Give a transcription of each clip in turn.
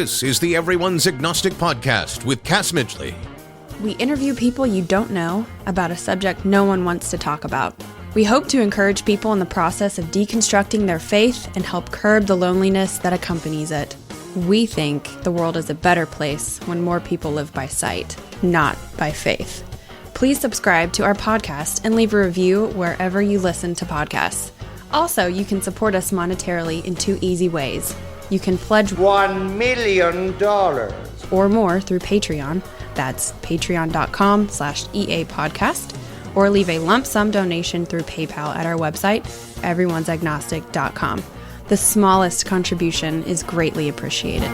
This is the Everyone's Agnostic podcast with Cass Midgley. We interview people you don't know about a subject no one wants to talk about. We hope to encourage people in the process of deconstructing their faith and help curb the loneliness that accompanies it. We think the world is a better place when more people live by sight, not by faith. Please subscribe to our podcast and leave a review wherever you listen to podcasts. Also, you can support us monetarily in two easy ways. You can pledge $1 million or more through Patreon. That's patreon.com/EA podcast, or leave a lump sum donation through PayPal at our website, everyone'sagnostic.com. The smallest contribution is greatly appreciated.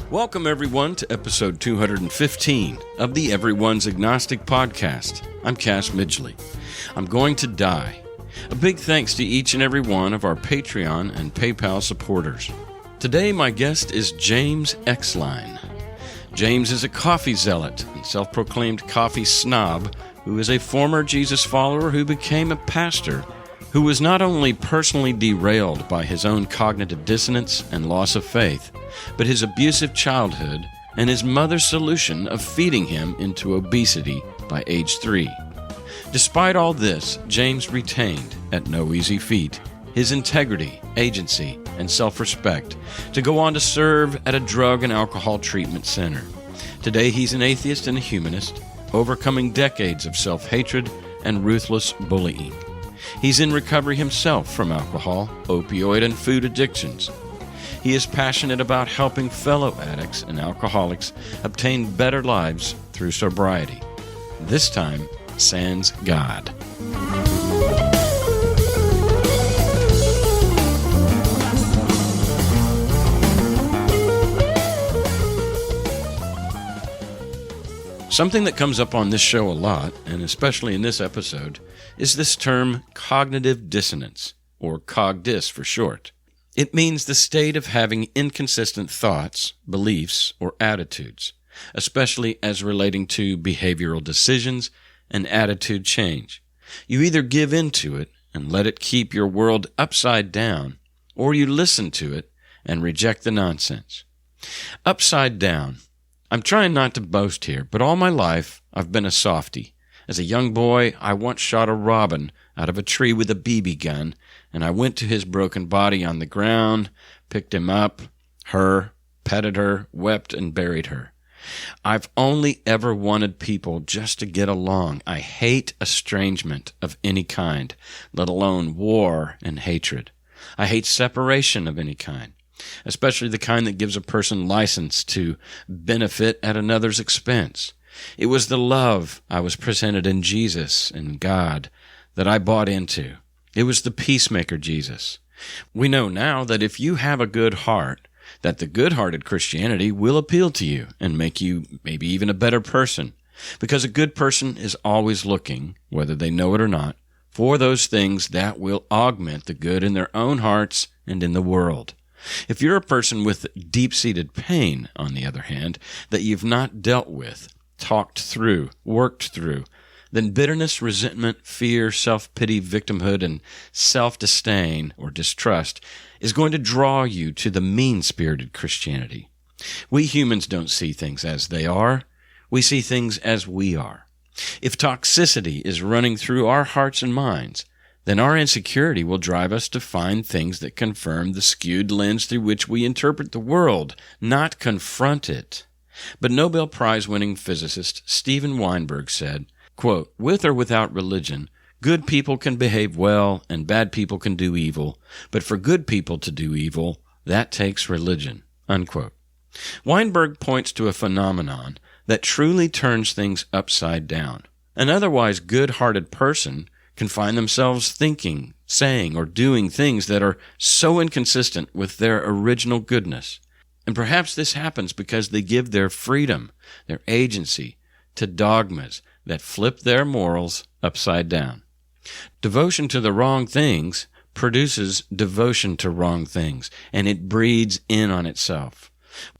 Welcome, everyone, to episode 215 of the Everyone's Agnostic podcast. I'm Cass Midgley. I'm going to die. A big thanks to each and every one of our Patreon and PayPal supporters. Today, my guest is James Exline. James is a coffee zealot and self-proclaimed coffee snob who is a former Jesus follower who became a pastor, who was not only personally derailed by his own cognitive dissonance and loss of faith, but his abusive childhood and his mother's solution of feeding him into obesity by age 3. Despite all this, James retained, at no easy feat, his integrity, agency, and self-respect to go on to serve at a drug and alcohol treatment center. Today, he's an atheist and a humanist, overcoming decades of self-hatred and ruthless bullying. He's in recovery himself from alcohol, opioid, and food addictions. He is passionate about helping fellow addicts and alcoholics obtain better lives through sobriety. This time, sans God. Something that comes up on this show a lot, and especially in this episode, is this term cognitive dissonance, or Cog Dis for short. It means the state of having inconsistent thoughts, beliefs, or attitudes, especially as relating to behavioral decisions and attitude change. You either give in to it and let it keep your world upside down, or you listen to it and reject the nonsense. Upside down. I'm trying not to boast here, but all my life I've been a softie. As a young boy, I once shot a robin out of a tree with a BB gun, and I went to his broken body on the ground, picked him up, petted her, wept, and buried her. I've only ever wanted people just to get along. I hate estrangement of any kind, let alone war and hatred. I hate separation of any kind, especially the kind that gives a person license to benefit at another's expense. It was the love I was presented in Jesus and God that I bought into. It was the peacemaker Jesus. We know now that if you have a good heart, that the good-hearted Christianity will appeal to you and make you maybe even a better person. Because a good person is always looking, whether they know it or not, for those things that will augment the good in their own hearts and in the world. If you're a person with deep-seated pain, on the other hand, that you've not dealt with, talked through, worked through, then bitterness, resentment, fear, self-pity, victimhood, and self-disdain or distrust is going to draw you to the mean-spirited Christianity. We humans don't see things as they are. We see things as we are. If toxicity is running through our hearts and minds, then our insecurity will drive us to find things that confirm the skewed lens through which we interpret the world, not confront it. But Nobel Prize-winning physicist Steven Weinberg said, quote, "With or without religion, good people can behave well and bad people can do evil, but for good people to do evil, that takes religion," unquote. Weinberg points to a phenomenon that truly turns things upside down. An otherwise good-hearted person can find themselves thinking, saying, or doing things that are so inconsistent with their original goodness. And perhaps this happens because they give their freedom, their agency, to dogmas that flip their morals upside down. Devotion to the wrong things produces devotion to wrong things, and it breeds in on itself.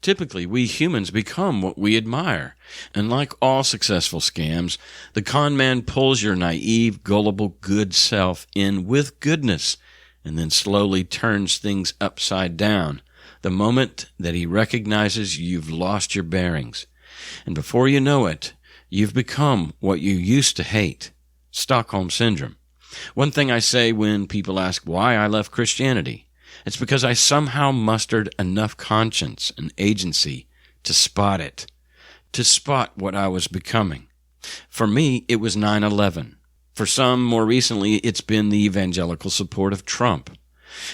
Typically, we humans become what we admire. And like all successful scams, the con man pulls your naive, gullible, good self in with goodness and then slowly turns things upside down the moment that he recognizes you've lost your bearings. And before you know it, you've become what you used to hate. Stockholm Syndrome. One thing I say when people ask why I left Christianity, it's because I somehow mustered enough conscience and agency to spot it, to spot what I was becoming. For me, it was 9/11. For some, more recently, it's been the evangelical support of Trump.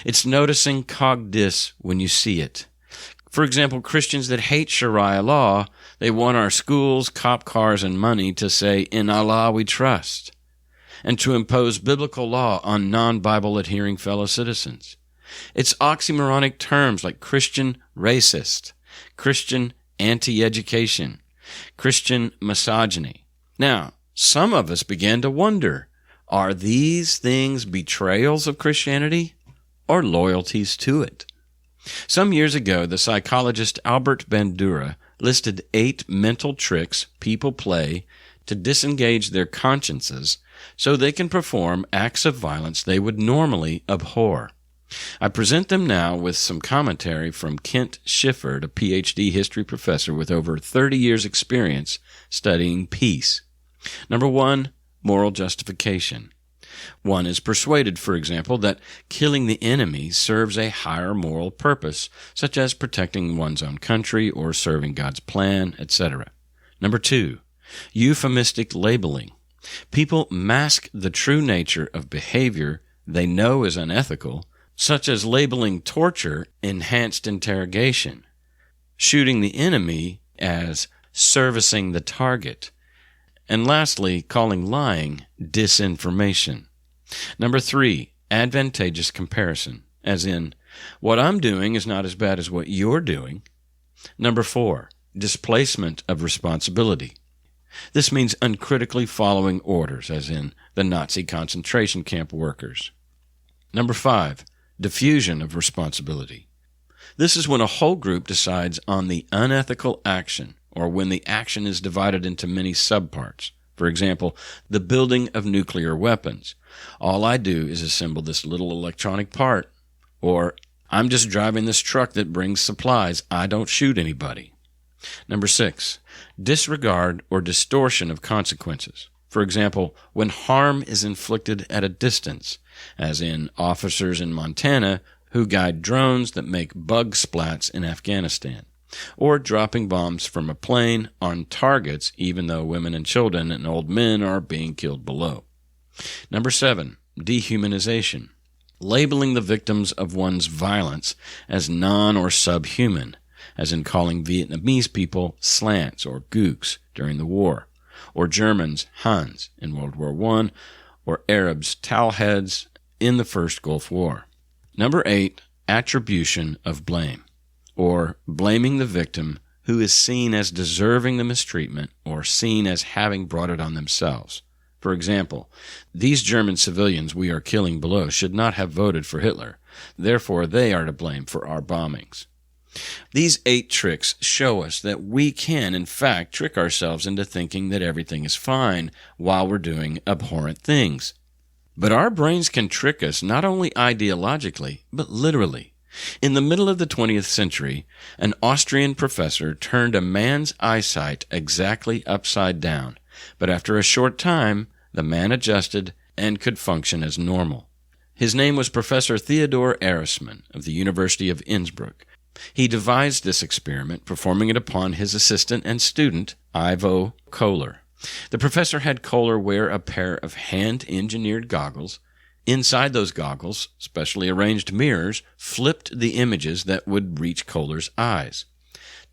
It's noticing Cog Dis when you see it. For example, Christians that hate Sharia law, they want our schools, cop cars, and money to say, "In Allah we trust," and to impose biblical law on non-Bible adhering fellow citizens. It's oxymoronic terms like Christian racist, Christian anti-education, Christian misogyny. Now, some of us began to wonder, are these things betrayals of Christianity or loyalties to it? Some years ago, the psychologist Albert Bandura listed 8 mental tricks people play to disengage their consciences so they can perform acts of violence they would normally abhor. I present them now with some commentary from Kent Schifford, a PhD history professor with over 30 years' experience studying peace. Number 1, moral justification. One is persuaded, for example, that killing the enemy serves a higher moral purpose, such as protecting one's own country or serving God's plan, etc. Number 2, euphemistic labeling. People mask the true nature of behavior they know is unethical, such as labeling torture enhanced interrogation, shooting the enemy as servicing the target, and lastly, calling lying disinformation. Number 3, advantageous comparison, as in, what I'm doing is not as bad as what you're doing. Number 4, displacement of responsibility. This means uncritically following orders, as in the Nazi concentration camp workers. Number 5, diffusion of responsibility. This is when a whole group decides on the unethical action, or when the action is divided into many subparts. For example, the building of nuclear weapons. All I do is assemble this little electronic part. Or, I'm just driving this truck that brings supplies. I don't shoot anybody. Number 6, disregard or distortion of consequences. For example, when harm is inflicted at a distance, as in officers in Montana who guide drones that make bug splats in Afghanistan, or dropping bombs from a plane on targets even though women and children and old men are being killed below. Number 7, dehumanization. Labeling the victims of one's violence as non- or subhuman, as in calling Vietnamese people slants or gooks during the war, or Germans Huns in World War I, or Arabs towelheads in the First Gulf War. Number 8, attribution of blame, or blaming the victim who is seen as deserving the mistreatment or seen as having brought it on themselves. For example, these German civilians we are killing below should not have voted for Hitler. Therefore, they are to blame for our bombings. These 8 tricks show us that we can, in fact, trick ourselves into thinking that everything is fine while we're doing abhorrent things. But our brains can trick us not only ideologically, but literally. In the middle of the 20th century, an Austrian professor turned a man's eyesight exactly upside down, but after a short time, the man adjusted and could function as normal. His name was Professor Theodor Erisman of the University of Innsbruck. He devised this experiment, performing it upon his assistant and student, Ivo Kohler. The professor had Kohler wear a pair of hand-engineered goggles. Inside those goggles, specially arranged mirrors flipped the images that would reach Kohler's eyes,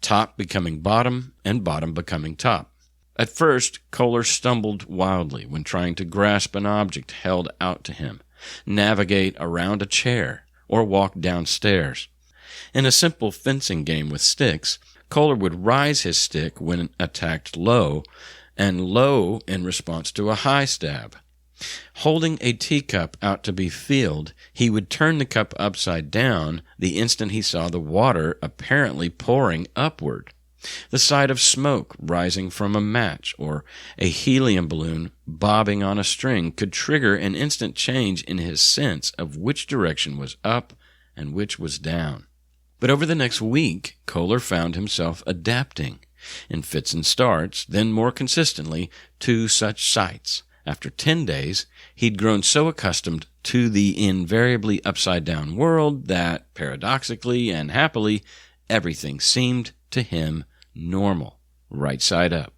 top becoming bottom and bottom becoming top. At first, Kohler stumbled wildly when trying to grasp an object held out to him, navigate around a chair, or walk downstairs. In a simple fencing game with sticks, Kohler would rise his stick when attacked low, and low in response to a high stab. Holding a teacup out to be filled, he would turn the cup upside down the instant he saw the water apparently pouring upward. The sight of smoke rising from a match or a helium balloon bobbing on a string could trigger an instant change in his sense of which direction was up and which was down. But over the next week, Kohler found himself adapting, in fits and starts, then more consistently, to such sights. After 10 days, he'd grown so accustomed to the invariably upside-down world that, paradoxically and happily, everything seemed to him normal, right side up.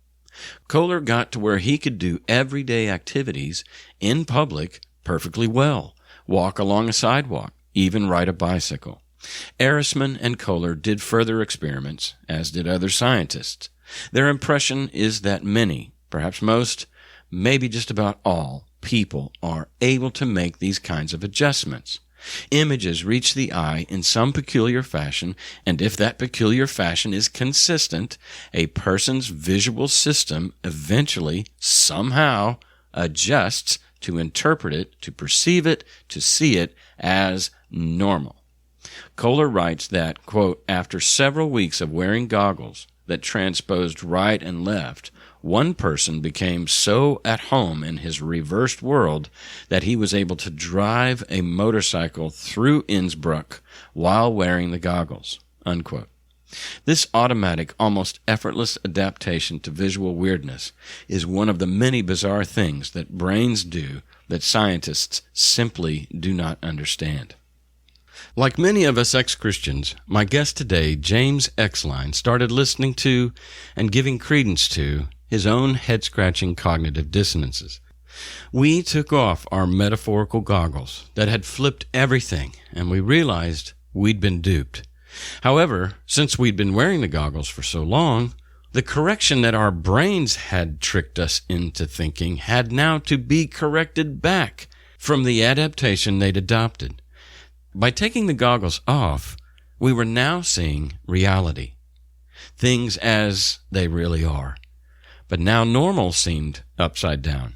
Kohler got to where he could do everyday activities in public perfectly well, walk along a sidewalk, even ride a bicycle. Ehresmann and Kohler did further experiments, as did other scientists. Their impression is that many, perhaps most, maybe just about all, people are able to make these kinds of adjustments. Images reach the eye in some peculiar fashion, and if that peculiar fashion is consistent, a person's visual system eventually, somehow, adjusts to interpret it, to perceive it, to see it as normal. Kohler writes that, quote, after several weeks of wearing goggles that transposed right and left, one person became so at home in his reversed world that he was able to drive a motorcycle through Innsbruck while wearing the goggles, unquote. This automatic, almost effortless adaptation to visual weirdness is one of the many bizarre things that brains do that scientists simply do not understand. Like many of us ex-Christians, my guest today, James Exline, started listening to and giving credence to his own head-scratching cognitive dissonances. We took off our metaphorical goggles that had flipped everything, and we realized we'd been duped. However, since we'd been wearing the goggles for so long, the correction that our brains had tricked us into thinking had now to be corrected back from the adaptation they'd adopted. By taking the goggles off, we were now seeing reality, things as they really are. But now normal seemed upside down.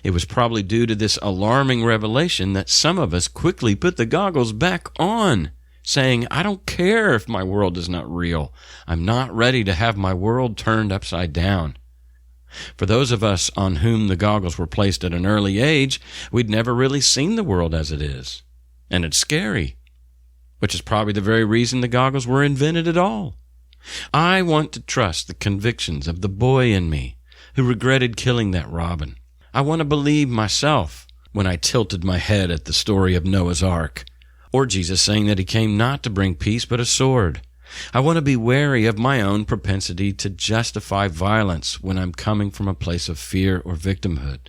It was probably due to this alarming revelation that some of us quickly put the goggles back on, saying, I don't care if my world is not real. I'm not ready to have my world turned upside down. For those of us on whom the goggles were placed at an early age, we'd never really seen the world as it is. And it's scary, which is probably the very reason the goggles were invented at all. I want to trust the convictions of the boy in me who regretted killing that robin. I want to believe myself when I tilted my head at the story of Noah's Ark, or Jesus saying that he came not to bring peace but a sword. I want to be wary of my own propensity to justify violence when I'm coming from a place of fear or victimhood.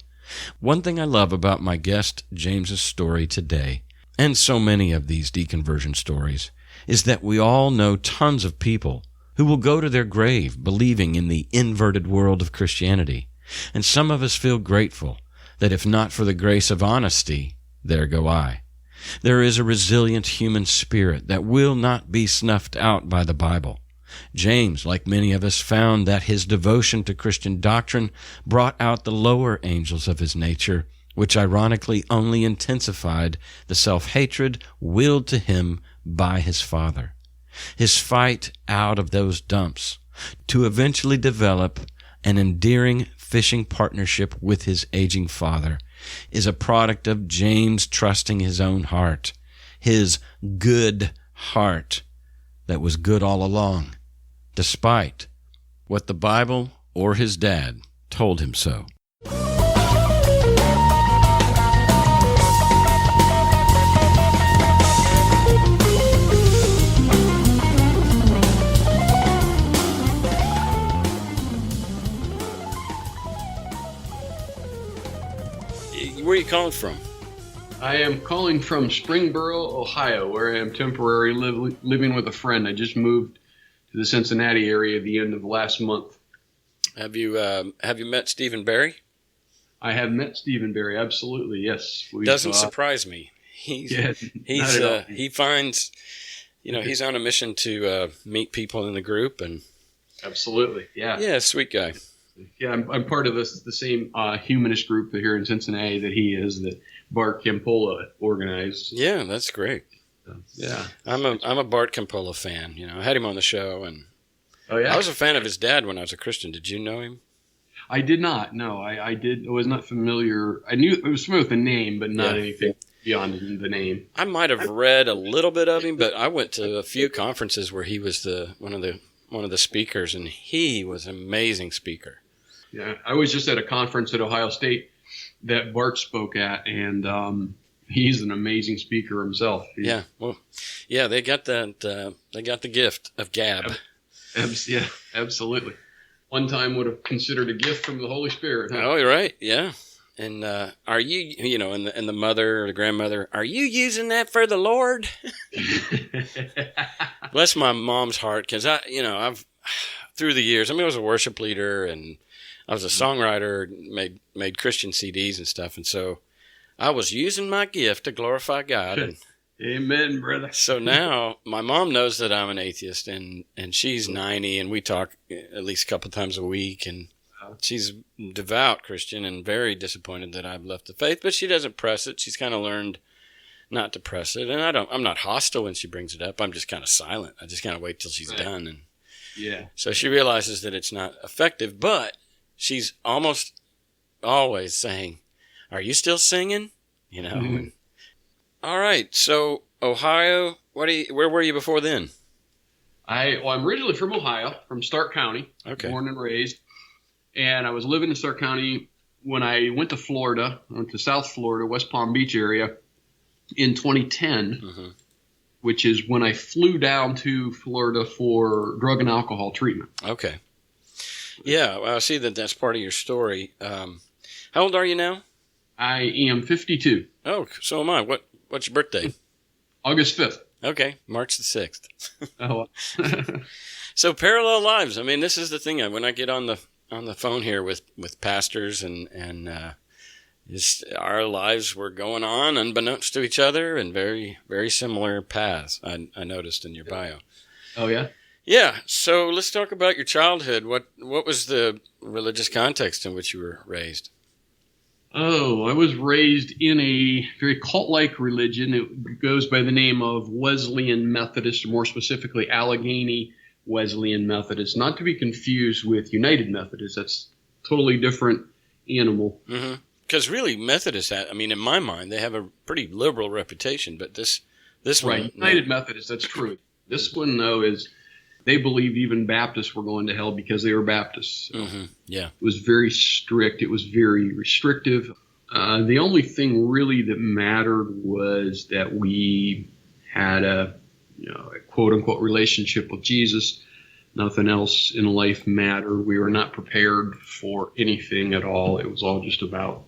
One thing I love about my guest James's story today, and so many of these deconversion stories, is that we all know tons of people who will go to their grave believing in the inverted world of Christianity. And some of us feel grateful that if not for the grace of honesty, there go I. There is a resilient human spirit that will not be snuffed out by the Bible. James, like many of us, found that his devotion to Christian doctrine brought out the lower angels of his nature, which ironically only intensified the self-hatred willed to him by his father. His fight out of those dumps to eventually develop an endearing fishing partnership with his aging father is a product of James trusting his own heart, his good heart that was good all along, despite what the Bible or his dad told him so. Where are you calling from? I am calling from Springboro, Ohio, where I am temporarily living with a friend. I just moved to the Cincinnati area at the end of last month. Have you met Stephen Barry? I have met Stephen Barry, absolutely, yes. Doesn't surprise me. He finds, he's on a mission to meet people in the group, and absolutely, yeah. Yeah, sweet guy. Yeah, I'm part of the same humanist group here in Cincinnati that he is, that Bart Campola organized. Yeah, that's great. Yeah, I'm a Bart Campola fan. I had him on the show, and oh yeah, I was a fan of his dad when I was a Christian. Did you know him? I did not. No, I did. I was not familiar. I was familiar with the name, but not anything beyond the name. I might have read a little bit of him, but I went to a few conferences where he was one of the speakers, and he was an amazing speaker. Yeah, I was just at a conference at Ohio State that Bart spoke at, and he's an amazing speaker himself. Yeah, well, yeah, they got that. They got the gift of gab. Yeah, absolutely. One time would have considered a gift from the Holy Spirit. Huh? Oh, you're right. Yeah. And are you, and the mother or the grandmother, are you using that for the Lord? Bless my mom's heart, because I've through the years. I was a worship leader and I was a songwriter, made Christian CDs and stuff, and so I was using my gift to glorify God. And amen, brother. So now my mom knows that I'm an atheist, and she's 90, and we talk at least a couple times a week, and she's a devout Christian and very disappointed that I've left the faith, but she doesn't press it. She's kind of learned not to press it, and I'm not hostile when she brings it up. I'm just kind of silent. I just kind of wait till she's done, and so she realizes that it's not effective, but she's almost always saying, "Are you still singing?" Mm-hmm. All right, so Ohio. Where were you before then? I'm originally from Ohio, from Stark County. Okay. Born and raised, and I was living in Stark County when I went to Florida. I went to South Florida, West Palm Beach area, in 2010, which is when I flew down to Florida for drug and alcohol treatment. Okay. Yeah, well, I see that that's part of your story. How old are you now? I am 52. Oh, so am I. What's your birthday? August 5th. Okay, March the 6th. Oh. So parallel lives. This is the thing. When I get on the phone here with pastors and our lives were going on unbeknownst to each other in very, very similar paths. I noticed in your bio. Oh yeah. Yeah. So let's talk about your childhood. What was the religious context in which you were raised? Oh, I was raised in a very cult-like religion. It goes by the name of Wesleyan Methodist, or more specifically Allegheny Wesleyan Methodist, not to be confused with United Methodist. That's a totally different animal. Because really, Methodists, in my mind, they have a pretty liberal reputation, but this one... Right, United Methodist, that's true. This one, though, is they believed even Baptists were going to hell because they were Baptists. So yeah. It was very strict. It was very restrictive. The only thing really that mattered was that we had a quote-unquote relationship with Jesus. Nothing else in life mattered. We were not prepared for anything at all. It was all just about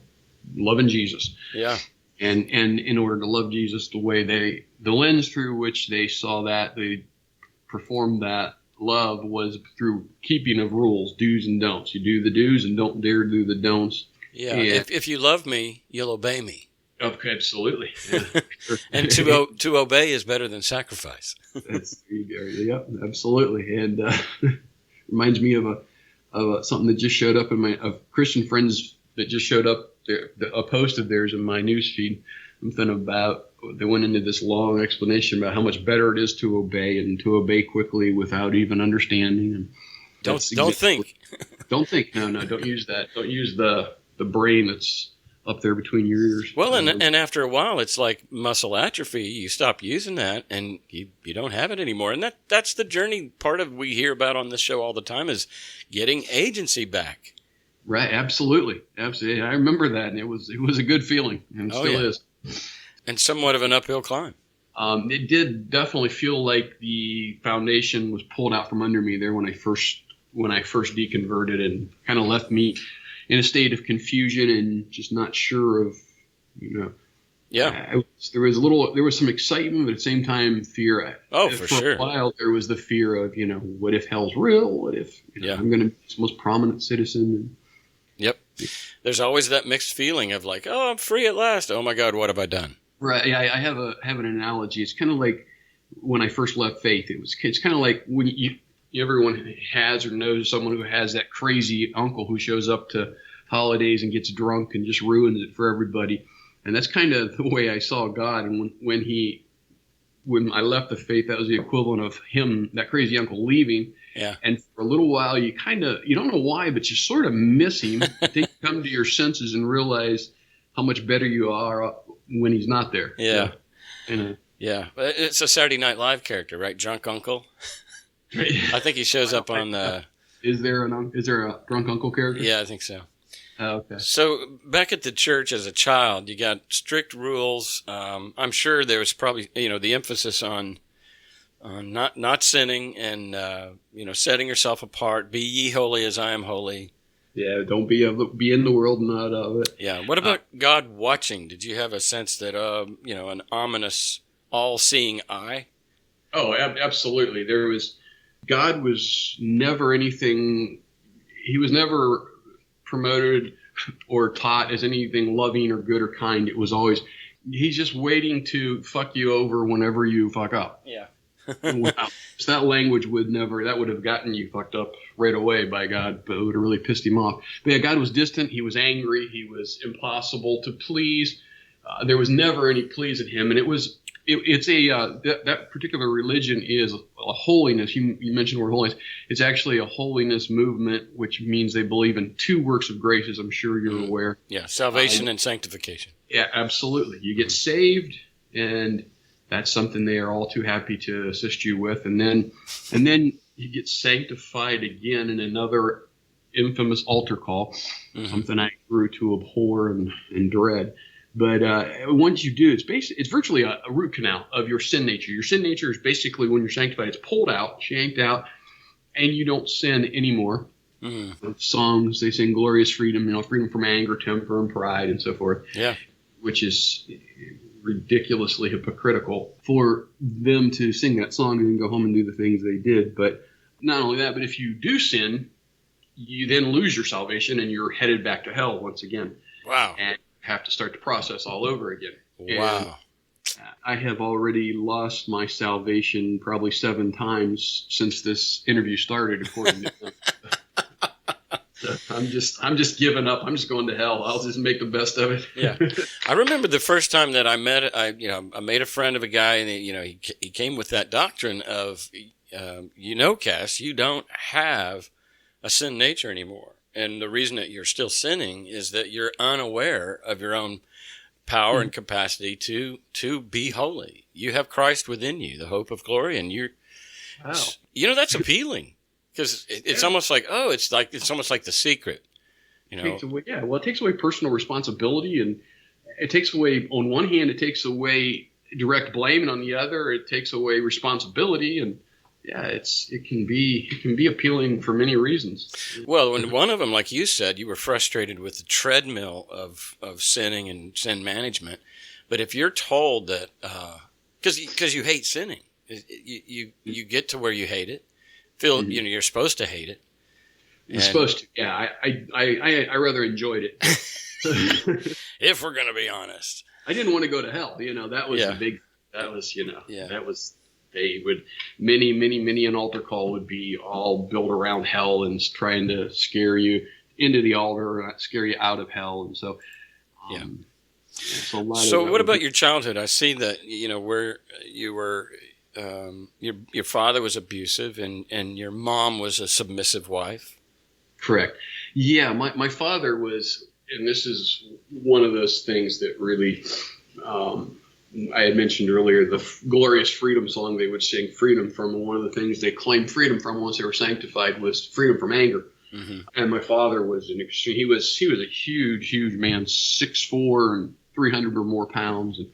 loving Jesus. Yeah. And in order to love Jesus, the lens through which they saw that, they performed that love was through keeping of rules, do's and don'ts. You do the do's and don't dare do the don'ts. Yeah. If you love me, you'll obey me. Okay, absolutely. Yeah. And to obey is better than sacrifice. Yep, absolutely. And reminds me of something that just showed up of Christian friends that just showed up there, a post of theirs in my newsfeed. Something about, they went into this long explanation about how much better it is to obey and to obey quickly without even understanding. And don't think. Don't think. No, don't use that. Don't use the brain that's up there between your ears. Well, and after a while, it's like muscle atrophy. You stop using that, and you don't have it anymore. And that's the journey part of we hear about on this show all the time is getting agency back. Right, absolutely. I remember that, and it was a good feeling, and still is. And somewhat of an uphill climb. It did definitely feel like the foundation was pulled out from under me there when I first deconverted, and kind of left me in a state of confusion and just not sure of, Yeah. There was some excitement, but at the same time, fear. For sure. A while, there was the fear of, what if hell's real? What if I'm going to be the most prominent citizen? Yep. There's always that mixed feeling of like, oh, I'm free at last. Oh my God, what have I done? Right. Yeah, I have an analogy. It's kind of like when I first left faith. It's kind of like when everyone has or knows someone who has that crazy uncle who shows up to holidays and gets drunk and just ruins it for everybody. And that's kind of the way I saw God. And when I left the faith, that was the equivalent of him, that crazy uncle, leaving. Yeah. And for a little while, you don't know why, but you sort of miss him. Then you come to your senses and realize how much better you are when he's not there. Yeah. Yeah. Yeah. It's a Saturday Night Live character, right? Drunk Uncle. I think he shows up on the... Is there a drunk uncle character? Yeah, I think so. Oh, okay. So back at the church as a child, you got strict rules. I'm sure there was probably, the emphasis on not sinning and, setting yourself apart. Be ye holy as I am holy. Yeah, don't be in the world, not of it. Yeah. What about God watching? Did you have a sense that, an ominous, all-seeing eye? Oh, absolutely. God was never anything. He was never promoted or taught as anything loving or good or kind. It was always, he's just waiting to fuck you over whenever you fuck up. Yeah. Wow. So that language would have gotten you fucked up right away by God, but it would have really pissed him off. But yeah, God was distant. He was angry. He was impossible to please. There was never any pleasing him. And that particular religion is a holiness. You mentioned the word holiness. It's actually a holiness movement, which means they believe in two works of grace, as I'm sure you're aware. Yeah, salvation and sanctification. Yeah, absolutely. You get saved, and that's something they are all too happy to assist you with. And then you get sanctified again in another infamous altar call, something I grew to abhor and dread. But once you do, it's virtually a root canal of your sin nature. Your sin nature is basically, when you're sanctified, it's pulled out, shanked out, and you don't sin anymore. Mm-hmm. Songs, they sing glorious freedom, freedom from anger, temper, and pride, and so forth. Yeah, which is ridiculously hypocritical for them to sing that song and then go home and do the things they did. But not only that, but if you do sin, you then lose your salvation and you're headed back to hell once again. Wow. And have to start the process all over again. Wow. And I have already lost my salvation probably 7 times since this interview started, according to them. So I'm just giving up. I'm just going to hell. I'll just make the best of it. Yeah. I remember the first time that I met, I made a friend of a guy, and he came with that doctrine of, Cass, you don't have a sin nature anymore. And the reason that you're still sinning is that you're unaware of your own power and capacity to be holy. You have Christ within you, the hope of glory, and that's appealing, because it's almost like, it's almost like The Secret. It takes away personal responsibility, and it takes away, on one hand, it takes away direct blame, and on the other, it takes away responsibility. And yeah, it can be appealing for many reasons. Well, when one of them, like you said, you were frustrated with the treadmill of sinning and sin management. But if you're told that, because you hate sinning, you get to where you hate it. You're supposed to hate it. You're supposed to. Yeah, I rather enjoyed it. If we're going to be honest, I didn't want to go to hell. That was the big. That was That was. They would, many an altar call would be all built around hell and trying to scare you into the altar, or scare you out of hell. And so, So what about your childhood? I see that, where you were, your father was abusive and your mom was a submissive wife. Correct. Yeah. My father was, and this is one of those things that really, I had mentioned earlier, the glorious freedom song they would sing freedom from. And one of the things they claimed freedom from once they were sanctified was freedom from anger. Mm-hmm. And my father was he was a huge man, 6'4" and 300 or more pounds, and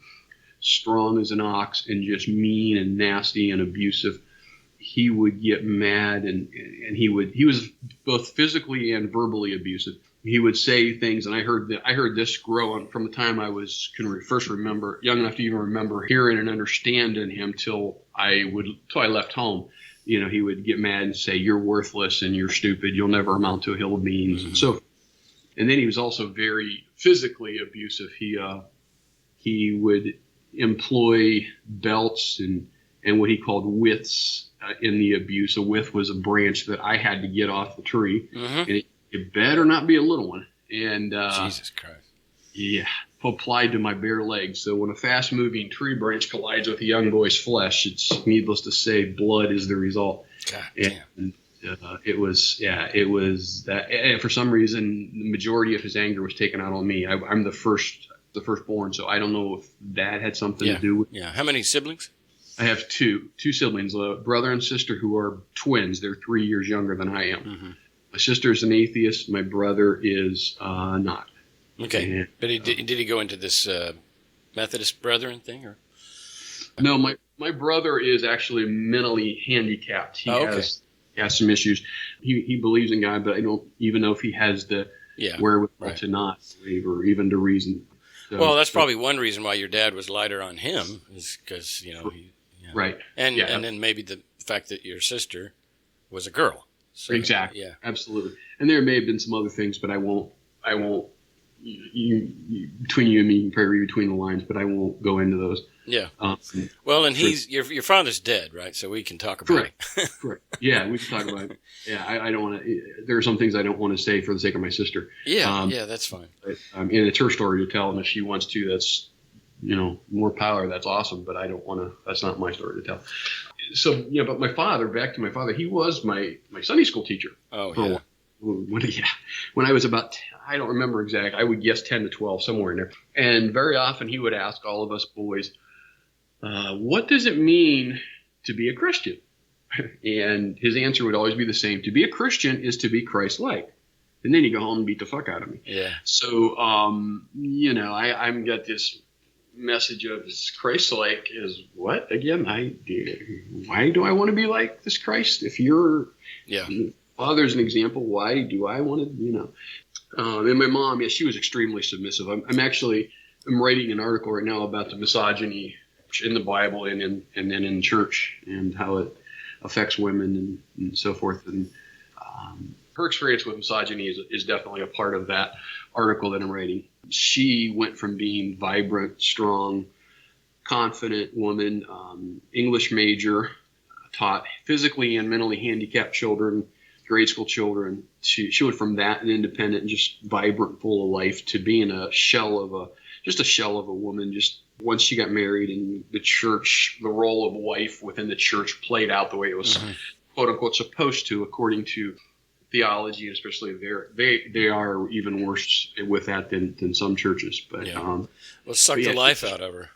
strong as an ox, and just mean and nasty and abusive. He would get mad, and he was both physically and verbally abusive. He would say things, and I heard this grow on from the time I was first remember, young enough to even remember hearing and understanding him till I left home. He would get mad and say, "You're worthless and you're stupid. You'll never amount to a hill of beans." Mm-hmm. And then he was also very physically abusive. He would employ belts and and what he called withes in the abuse. A withe was a branch that I had to get off the tree, and it better not be a little one. And Jesus Christ. Yeah, applied to my bare legs. So when a fast-moving tree branch collides with a young boy's flesh, it's needless to say, blood is the result. God damn. And it was that. And for some reason, the majority of his anger was taken out on me. I'm the firstborn, so I don't know if that had something to do with it. Yeah. How many siblings? I have two siblings, a brother and sister who are twins. They're 3 years younger than I am. Mm-hmm. My sister is an atheist. My brother is not. Okay. And, but did he go into this Methodist Brethren thing? Or? No, my brother is actually mentally handicapped. He has some issues. He believes in God, but I don't even know if he has the wherewithal to not believe or even to reason. So, well, that's probably one reason why your dad was lighter on him, is because, right. And then maybe the fact that your sister was a girl. So, exactly. Yeah. Absolutely. And there may have been some other things, but I won't. You between you and me, you can probably read between the lines, but I won't go into those. Yeah. Well, and your father's dead, right? So we can talk about it. Correct. Yeah, we can talk about it. Yeah, I don't want to. There are some things I don't want to say for the sake of my sister. Yeah, that's fine. But, and it's her story to tell, and if she wants to, that's more power. That's awesome. But I don't want to. That's not my story to tell. So but my father. Back to my father. He was my Sunday school teacher. Oh yeah. When I was about, I don't remember exactly, I would guess 10 to 12, somewhere in there. And very often he would ask all of us boys, what does it mean to be a Christian? And his answer would always be the same. To be a Christian is to be Christ-like. And then he'd go home and beat the fuck out of me. Yeah. So, I'm got this message of Christ-like is what? Again, why do I want to be like this Christ? If you're... Yeah. Father's an example. Why do I want to, and my mom, she was extremely submissive. I'm writing an article right now about the misogyny in the Bible and then in church and how it affects women and so forth. And her experience with misogyny is definitely a part of that article that I'm writing. She went from being vibrant, strong, confident woman, English major, taught physically and mentally handicapped children, grade school children. She went from that and independent and just vibrant, full of life, to being a shell of a woman. Just once she got married, and the church, the role of wife within the church played out the way it was quote unquote supposed to, according to theology, and especially they are even worse with that than some churches. But suck the life out of her.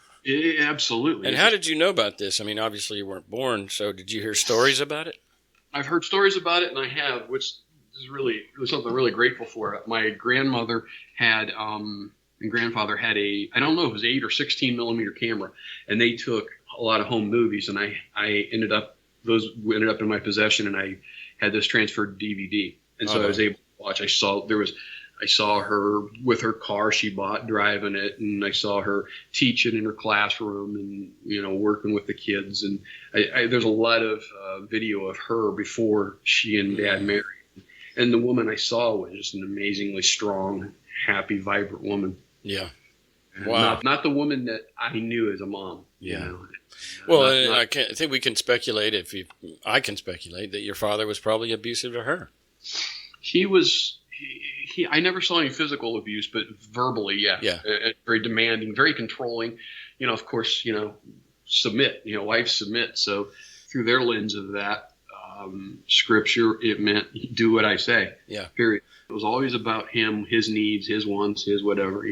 Absolutely. And how did you know about this? I mean, obviously you weren't born, so did you hear stories about it? I've heard stories about it, and I have, which is really something I'm really grateful for. My grandmother had, and grandfather had I don't know if it was 8 or 16 millimeter camera, and they took a lot of home movies, and those ended up in my possession, and I had this transferred to DVD, and so I was able to watch. I saw her with her car she bought driving it, and I saw her teaching in her classroom and, working with the kids. And there's a lot of video of her before she and Dad married. And the woman I saw was just an amazingly strong, happy, vibrant woman. Yeah. Wow. Not the woman that I knew as a mom. Yeah. Well, I think we can speculate, I can speculate that your father was probably abusive to her. He was... I never saw any physical abuse, but verbally, yeah. Very demanding, very controlling. Of course, submit. Wives submit. So through their lens of that scripture, it meant do what I say. Yeah. Period. It was always about him, his needs, his wants, his whatever.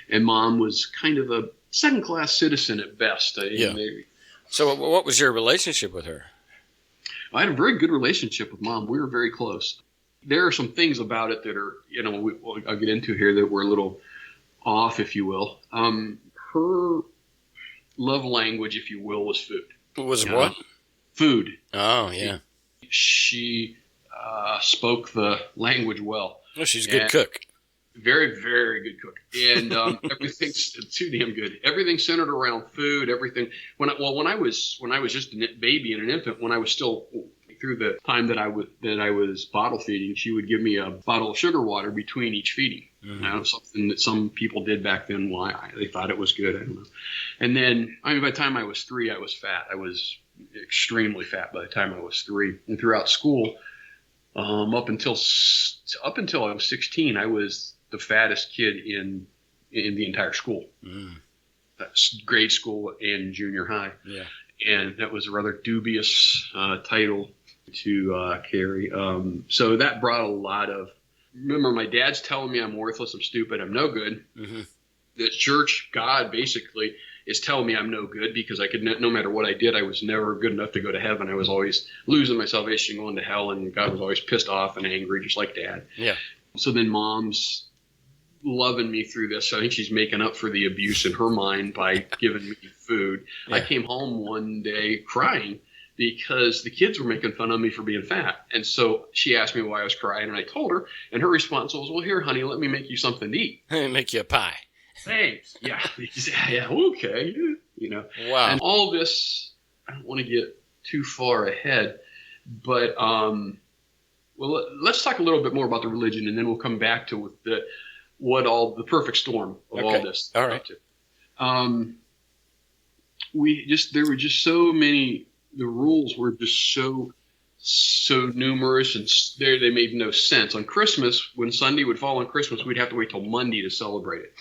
And mom was kind of a second-class citizen at best. Maybe. So what was your relationship with her? I had a very good relationship with mom. We were very close. There are some things about it that are, I'll get into here that were a little off, if you will. Her love language, if you will, was food. Was what? Food. Oh, yeah. She spoke the language well. Well, she's a good cook. Very, very good cook. And everything's too damn good. Everything centered around food, everything. When I was just a baby and an infant, when I was still... Through the time that I was bottle feeding, she would give me a bottle of sugar water between each feeding. Something that some people did back then. Why they thought it was good, I don't know. And then, by the time I was 3, I was fat. I was, extremely fat by the time I was 3. And throughout school, up until I was 16, I was the fattest kid in the entire school. That's grade school and junior high. Yeah. And that was a rather dubious title to carry. So that brought a lot of. Remember, my dad's telling me I'm worthless, I'm stupid, I'm no good. Mm-hmm. The church, God, basically, is telling me I'm no good because I could no matter what I did, I was never good enough to go to heaven. I was always losing my salvation, going to hell, and God was always pissed off and angry, just like Dad. Yeah. So then Mom's loving me through this. So I think she's making up for the abuse in her mind by giving me food. Yeah. I came home one day crying because the kids were making fun of me for being fat. And so she asked me why I was crying, and I told her, and her response was, well, here, honey, let me make you something to eat. Make you a pie. Thanks. Yeah. Yeah. Okay. You know. Wow. And all this, I don't want to get too far ahead, but well, let's talk a little bit more about the religion, and then we'll come back to the perfect storm of all this. All right. There were just so many. The rules were just so numerous, and they made no sense. On Christmas, when Sunday would fall on Christmas, we'd have to wait till Monday to celebrate it.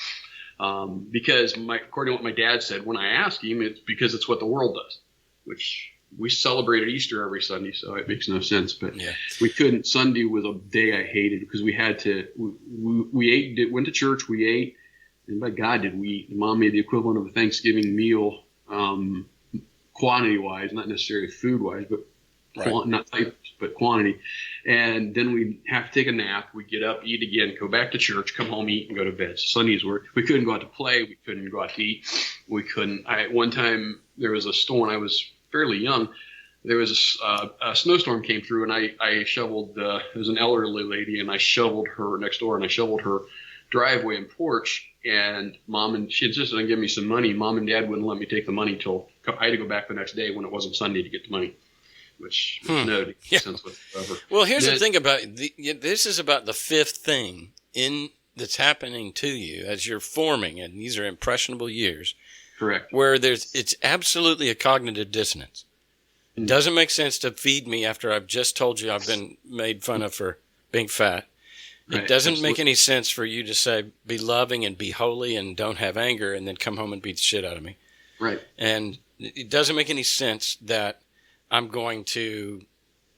Because according to what my dad said, when I asked him, it's because it's what the world does, which we celebrated Easter every Sunday, so it makes no sense. But we couldn't. Sunday was a day I hated because we had to. We ate, went to church, we ate, and by God did we eat. Mom made the equivalent of a Thanksgiving meal, quantity-wise, not necessarily food-wise, but not types, but quantity. And then we'd have to take a nap. We'd get up, eat again, go back to church, come home, eat, and go to bed. So Sundays we couldn't go out to play. We couldn't go out to eat. We couldn't. One time there was a storm. I was fairly young. There was a snowstorm came through, and I shoveled. There was an elderly lady, and I shoveled her next door, and I shoveled her driveway and porch. And she insisted on giving me some money. Mom and Dad wouldn't let me take the money till I had to go back the next day when it wasn't Sunday to get the money. Which no sense whatsoever. Well, here's the thing about this is about the fifth thing that's happening to you as you're forming, and these are impressionable years. Correct. Where it's absolutely a cognitive dissonance. It doesn't make sense to feed me after I've just told you I've been made fun of for being fat. It doesn't make any sense for you to say, be loving and be holy and don't have anger, and then come home and beat the shit out of me. Right. And it doesn't make any sense that I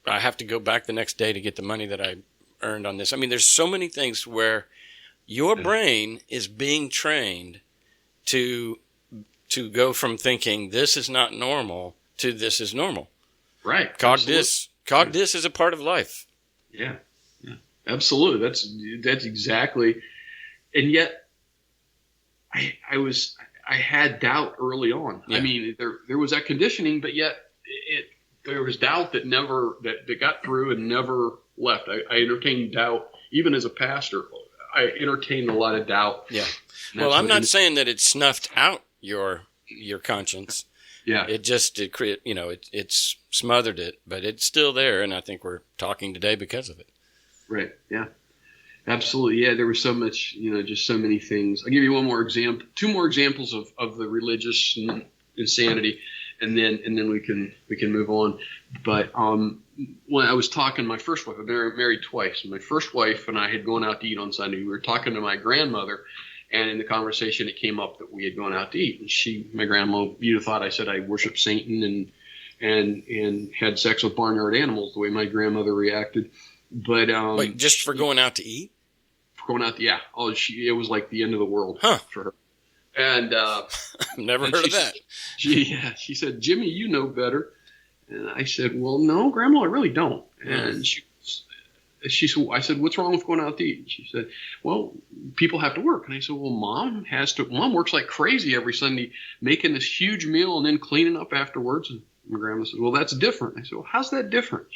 have to go back the next day to get the money that I earned on this. I mean, there's so many things where your brain is being trained to go from thinking this is not normal to this is normal. Right. Cog Dis is a part of life. Yeah. Absolutely. That's exactly. And yet I had doubt early on. Yeah. I mean, there was that conditioning, but yet there was doubt that got through and never left. I entertained doubt even as a pastor. I entertained a lot of doubt. Yeah. Well, I'm not saying that it snuffed out your conscience. Yeah. It's smothered it, but it's still there, and I think we're talking today because of it. Right. Yeah. Absolutely. Yeah. There was so much, just so many things. I'll give you one more example, 2 more examples of the religious insanity, and then we can move on. But when I was talking to my first wife, I've been married twice. My first wife and I had gone out to eat on Sunday. We were talking to my grandmother, and in the conversation it came up that we had gone out to eat. And my grandma, you'd have thought I said I worship Satan and had sex with barnyard animals, the way my grandmother reacted. But wait, just for going out to eat? For going out, yeah. Oh, it was like the end of the world for her. And I've never heard of that. She said, Jimmy, you know better. And I said, well, no, Grandma, I really don't. And I said, what's wrong with going out to eat? And she said, well, people have to work. And I said, well, Mom works like crazy every Sunday, making this huge meal and then cleaning up afterwards. And my grandma said, well, that's different. I said, well, how's that different?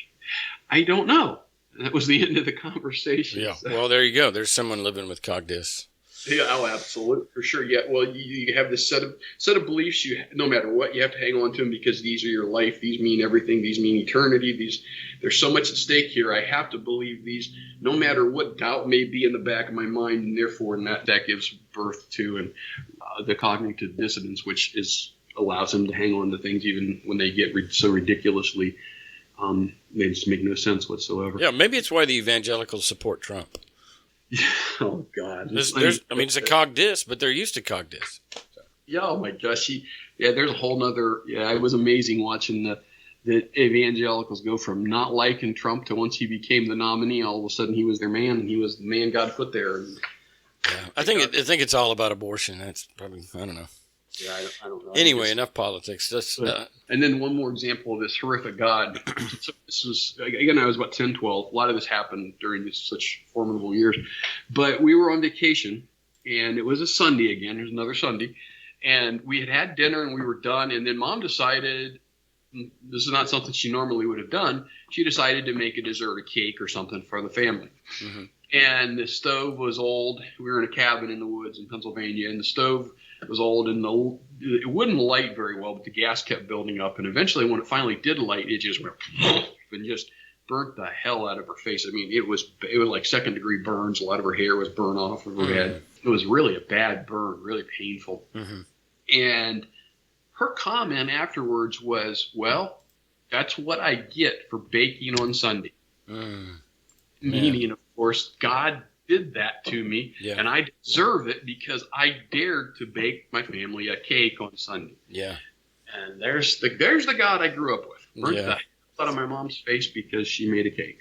I don't know. And that was the end of the conversation. Yeah. Well, there you go. There's someone living with Cog Dis. Yeah, oh, absolutely, for sure. Yeah, well, you have this set of beliefs. No matter what, you have to hang on to them because these are your life. These mean everything. These mean eternity. There's so much at stake here. I have to believe these, no matter what doubt may be in the back of my mind, and therefore that gives birth to the cognitive dissonance, which is allows him to hang on to things even when they get so ridiculously, they just make no sense whatsoever. Yeah, maybe it's why the evangelicals support Trump. Oh, God. It's a Cog Dis, but they're used to Cog Dis. So. Yeah, oh, my gosh. There's a whole nother, it was amazing watching the evangelicals go from not liking Trump to once he became the nominee, all of a sudden he was their man, and he was the man God put there. And, I think it's all about abortion. That's probably, I don't know. Yeah, I don't know. Anyway, enough politics. And then one more example of this horrific God. So this was, again, I was about 10, 12. A lot of this happened during such formidable years. But we were on vacation, and it was a Sunday again. There's another Sunday. And we had dinner, and we were done. And then Mom decided, this is not something she normally would have done, she decided to make a dessert, a cake or something for the family. Mm-hmm. And the stove was old. We were in a cabin in the woods in Pennsylvania, and the stove was old, and it wouldn't light very well, but the gas kept building up. And eventually, when it finally did light, it just went and just burnt the hell out of her face. I mean, it was like second-degree burns. A lot of her hair was burned off of her head. It was really a bad burn, really painful. Mm-hmm. And her comment afterwards was, "Well, that's what I get for baking on Sunday." Meaning, of course, God did that to me, and I deserve it because I dared to bake my family a cake on Sunday. Yeah. And there's the God I grew up with. Burnt the hell out of my mom's face because she made a cake.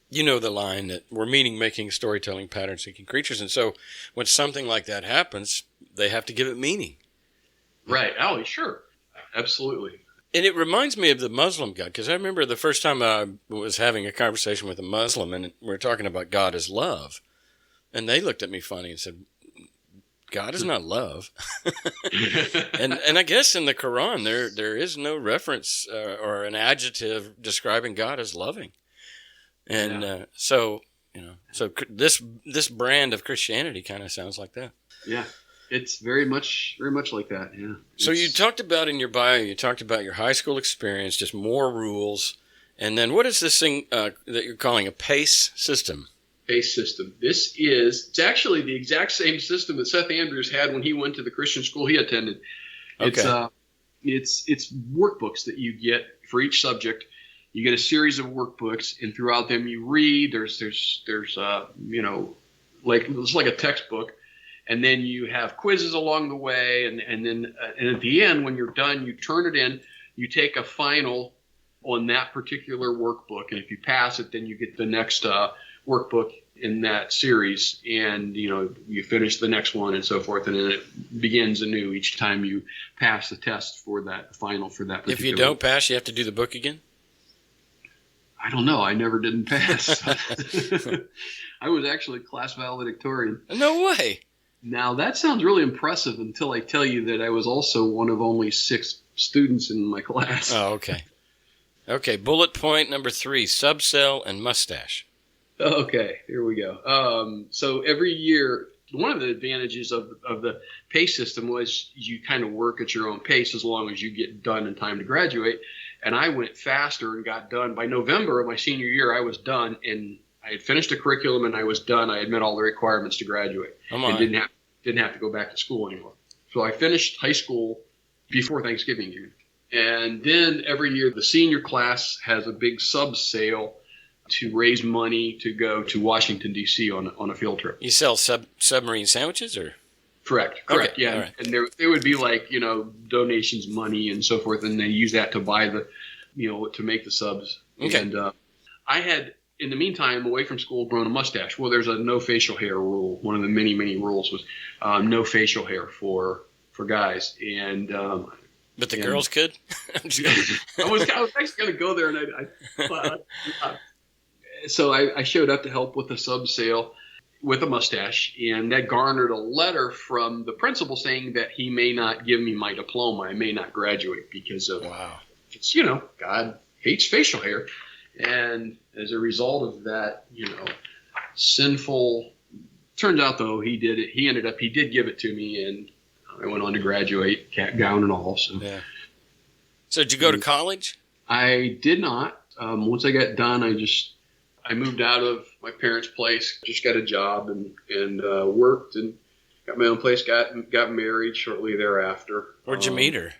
You know the line that we're meaning-making, storytelling, pattern-seeking creatures, and so when something like that happens, they have to give it meaning. Right. Oh, sure. Absolutely. And it reminds me of the Muslim God, because I remember the first time I was having a conversation with a Muslim, and we were talking about God as love, and they looked at me funny and said, God is not love. and I guess in the Quran, there is no reference or an adjective describing God as loving. And so this brand of Christianity kind of sounds like that. Yeah. It's very much like that, yeah. So you talked about in your bio, you talked about your high school experience, just more rules. And then what is this thing that you're calling a PACE system? PACE system. It's actually the exact same system that Seth Andrews had when he went to the Christian school he attended. Okay. It's workbooks that you get for each subject. You get a series of workbooks, and throughout them you read. There's it's like a textbook. And then you have quizzes along the way, and then at the end, when you're done, you turn it in. You take a final on that particular workbook, and if you pass it, then you get the next workbook in that series, and you finish the next one and so forth, and then it begins anew each time you pass the test for that final for that particular. If you don't pass, you have to do the book again? I don't know. I never didn't pass. I was actually class valedictorian. No way. Now, that sounds really impressive until I tell you that I was also one of only 6 students in my class. Oh, okay. Okay, bullet point number 3, subcell and mustache. Okay, here we go. So every year, one of the advantages of the PACE system was you kind of work at your own pace as long as you get done in time to graduate. And I went faster and got done. By November of my senior year, I was done, and I had finished the curriculum and I was done. I had met all the requirements to graduate and didn't have to go back to school anymore. So I finished high school before Thanksgiving even. And then every year the senior class has a big sub sale to raise money to go to Washington, D.C. on a field trip. You sell submarine sandwiches or? Correct. Okay. Yeah. Right. And there would be donations, money and so forth. And they use that to buy to make the subs. Okay. And I had, in the meantime, away from school, grown a mustache. Well, there's a no facial hair rule. One of the many, many rules was no facial hair for guys. And but the girls could. I was actually going to go there, and so I showed up to help with the sub sale with a mustache, and that garnered a letter from the principal saying that he may not give me my diploma. I may not graduate because of it's God hates facial hair. And as a result of that, sinful, turns out though he did it. He did give it to me, and I went on to graduate, cat gown and all. So, So did you go to college? I did not. Once I got done, I moved out of my parents' place, just got a job and worked and got my own place. Got married shortly thereafter. Where'd you meet her?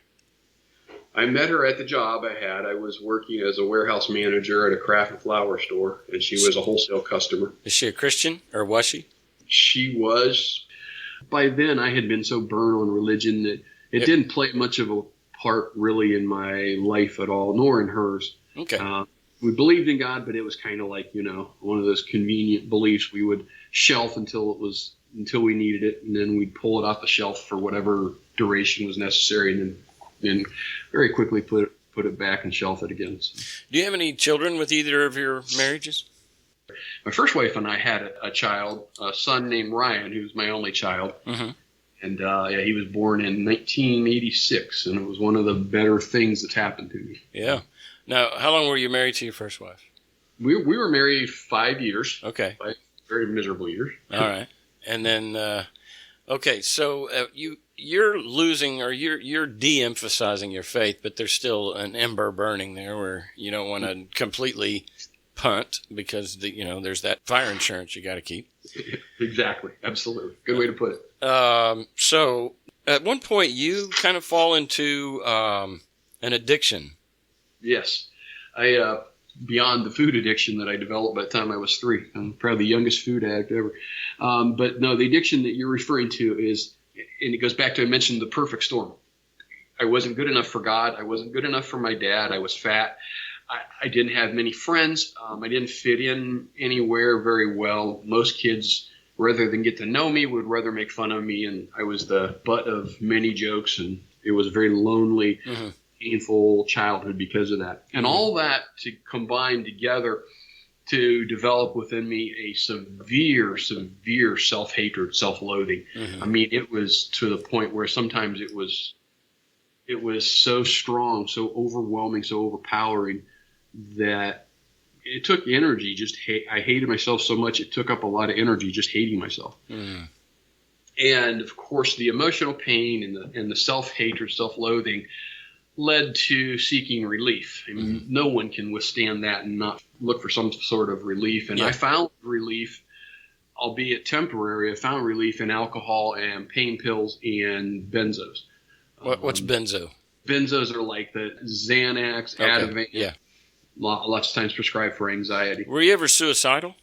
I met her at the job I had. I was working as a warehouse manager at a craft and flower store, and she was a wholesale customer. Is she a Christian, or was she? She was. By then, I had been so burned on religion that it didn't play much of a part really in my life at all, nor in hers. Okay. We believed in God, but it was kind of like, one of those convenient beliefs we would shelf until we needed it, and then we'd pull it off the shelf for whatever duration was necessary, and then very quickly put it back and shelf it again. So. Do you have any children with either of your marriages? My first wife and I had a child, a son named Ryan, who was my only child. Mm-hmm. And he was born in 1986, and it was one of the better things that's happened to me. Yeah. Now, how long were you married to your first wife? We were married 5 years. Okay. 5 very miserable years. All right. And then, okay, so you're losing, or you're de-emphasizing your faith, but there's still an ember burning there where you don't want to completely punt because there's that fire insurance you got to keep. Exactly. Absolutely. Good way to put it. So at one point you kind of fall into an addiction. Yes. I beyond the food addiction that I developed by the time I was 3. I'm probably the youngest food addict ever. But no, the addiction that you're referring to is, and it goes back to, I mentioned the perfect storm. I wasn't good enough for God. I wasn't good enough for my dad. I was fat. I didn't have many friends. I didn't fit in anywhere very well. Most kids, rather than get to know me, would rather make fun of me, and I was the butt of many jokes, and it was a very lonely, painful childhood because of that. And all that to combine together to develop within me a severe self-hatred, self-loathing. I mean, it was to the point where sometimes it was so strong, so overwhelming, so overpowering that it took energy. I hated myself so much, it took up a lot of energy just hating myself. And of course, the emotional pain and the self-hatred, self-loathing led to seeking relief. I mean, no one can withstand that and not look for some sort of relief. And I found relief, albeit temporary. I found relief in alcohol and pain pills and benzos. What's benzo? Benzos are like the Xanax, Ativan. Yeah. Lots of times prescribed for anxiety. Were you ever suicidal?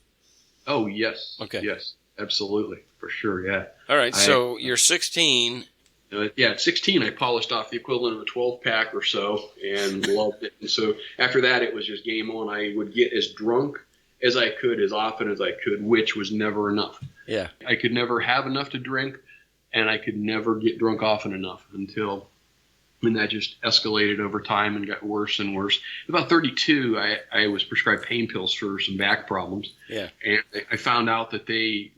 Oh, yes. Okay. Yes, absolutely. For sure, yeah. All right, so you're 16. At 16, I polished off the equivalent of a 12-pack or so and loved it. And so after that, it was just game on. I would get as drunk as I could, as often as I could, which was never enough. Yeah. I could never have enough to drink, and I could never get drunk often enough until when that just escalated over time and got worse and worse. About 32, I was prescribed pain pills for some back problems. Yeah. And I found out that they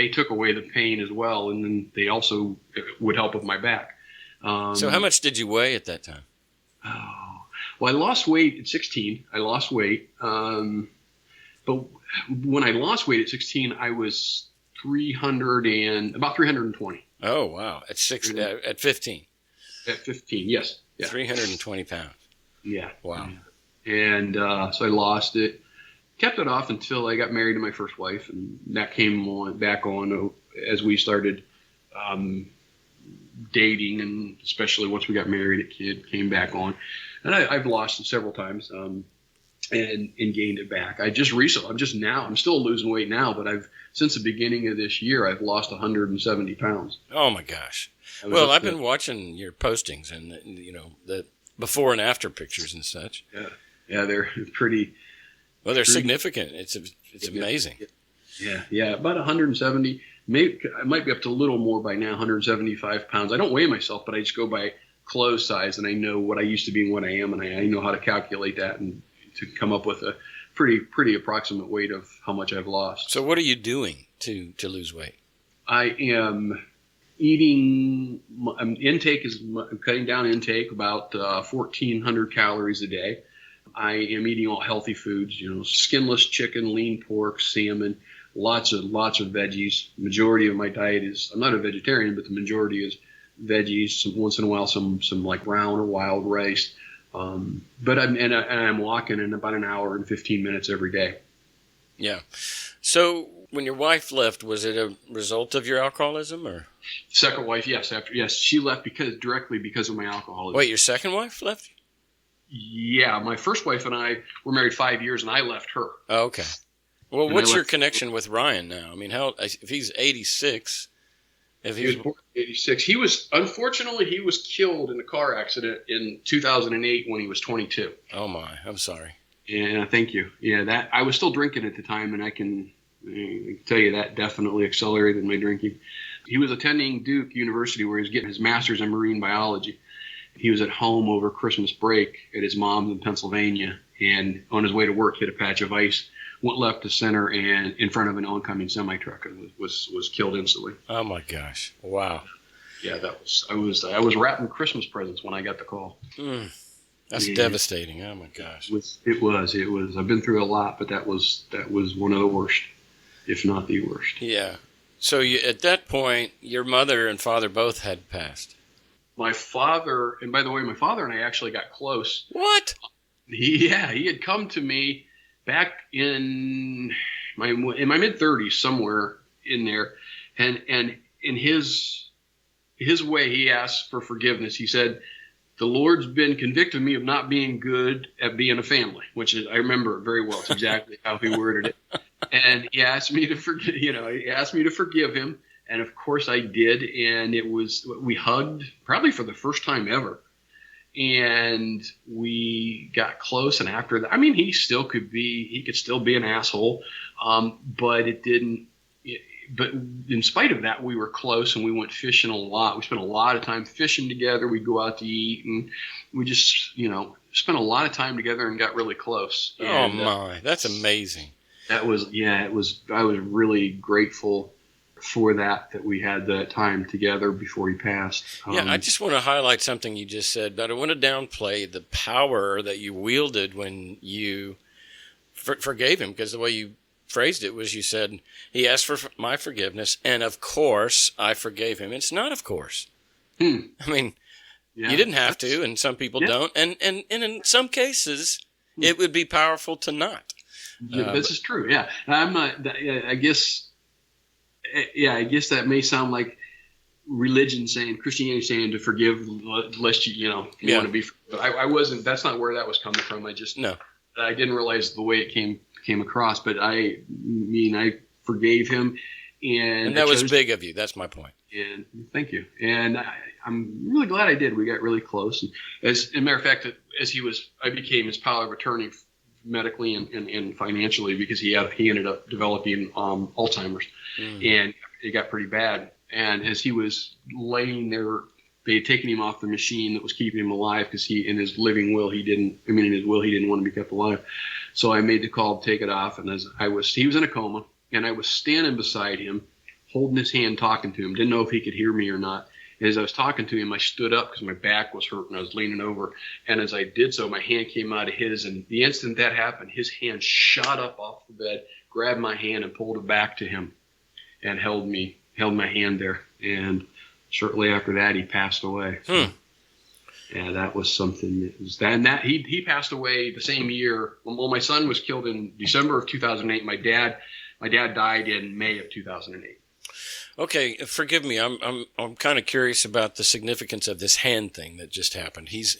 took away the pain as well, and then they also would help with my back. So how much did you weigh at that time? Well, I lost weight at 16. I lost weight. But when I lost weight at 16, I was about 320. Oh, wow. At 15. At 15, yes. Yeah. 320 pounds. Yeah. Wow. And so I lost it. Kept it off until I got married to my first wife, and that came back on as we started dating, and especially once we got married, it came back on. And I've lost it several times and gained it back. I'm still losing weight now, but since the beginning of this year, I've lost 170 pounds. Oh my gosh. Well, I've been watching your postings and the before and after pictures and such. Yeah, they're pretty. Well, they're significant. It's amazing. Yeah, about 170. Maybe I might be up to a little more by now, 175 pounds. I don't weigh myself, but I just go by clothes size, and I know what I used to be and what I am, and I know how to calculate that and to come up with a pretty approximate weight of how much I've lost. So what are you doing to lose weight? I am eating. I'm cutting down intake about 1,400 calories a day. I am eating all healthy foods, skinless chicken, lean pork, salmon, lots of veggies. Majority of my diet is, I'm not a vegetarian, but the majority is veggies. Once in a while, some like brown or wild rice. But I'm walking in about an hour and 15 minutes every day. Yeah. So when your wife left, was it a result of your alcoholism, or? Second wife, yes. She left directly because of my alcoholism. Wait, your second wife left you? Yeah, my first wife and I were married 5 years, and I left her. Oh, okay. Well, And what's your connection with Ryan now? I mean, if he's 86, He was born in 86. Unfortunately, he was killed in a car accident in 2008 when he was 22. Oh my, I'm sorry. Yeah, thank you. Yeah, I was still drinking at the time, and I can tell you that definitely accelerated my drinking. He was attending Duke University, where he was getting his master's in marine biology. He was at home over Christmas break at his mom's in Pennsylvania, and on his way to work hit a patch of ice, went left to center, and in front of an oncoming semi-truck, and was killed instantly. Oh my gosh! Wow. Yeah, I was wrapping Christmas presents when I got the call. That's devastating. Oh my gosh. It was. I've been through a lot, but that was one of the worst, if not the worst. Yeah. So at that point, your mother and father both had passed. My father, and by the way, my father and I actually got close. What? He had come to me back in my mid-30s, somewhere in there, and in his way, he asked for forgiveness. He said, "The Lord's been convicting me of not being good at being a family," which is, I remember it very well. It's exactly how he worded it. And he asked me to forgive him. And of course I did. And we hugged probably for the first time ever. And we got close. And after that, I mean, he could still be an asshole. But it didn't, but in spite of that, we were close, and we went fishing a lot. We spent a lot of time fishing together. We'd go out to eat, and we just, spent a lot of time together and got really close. And, that's amazing. I was really grateful for that we had that time together before he passed. I just want to highlight something you just said, but I want to downplay the power that you wielded when you forgave him, because the way you phrased it was, you said, he asked for my forgiveness, and of course I forgave him. It's not of course. I mean, you didn't have to, and some people don't, and in some cases it would be powerful to not. This is true. Yeah, I'm not. I guess that may sound like religion saying, Christianity saying to forgive lest you want to be. But I wasn't. That's not where that was coming from. I didn't realize the way it came across. But I forgave him, and that was big of you. That's my point. And thank you. And I'm really glad I did. We got really close. And as a matter of fact, I became his power of attorney medically and financially, because he ended up developing Alzheimer's, and it got pretty bad. And as he was laying there, they had taken him off the machine that was keeping him alive, because in his will he didn't want to be kept alive. So I made the call to take it off, and he was in a coma, and I was standing beside him, holding his hand, talking to him. Didn't know if he could hear me or not. As I was talking to him, I stood up because my back was hurting. I was leaning over. And as I did so, my hand came out of his. And the instant that happened, his hand shot up off the bed, grabbed my hand, and pulled it back to him, and held my hand there. And shortly after that, he passed away. So, yeah, that was something. He passed away the same year. Well, my son was killed in December of 2008. My dad died in May of 2008. Okay, forgive me. I'm kind of curious about the significance of this hand thing that just happened. He's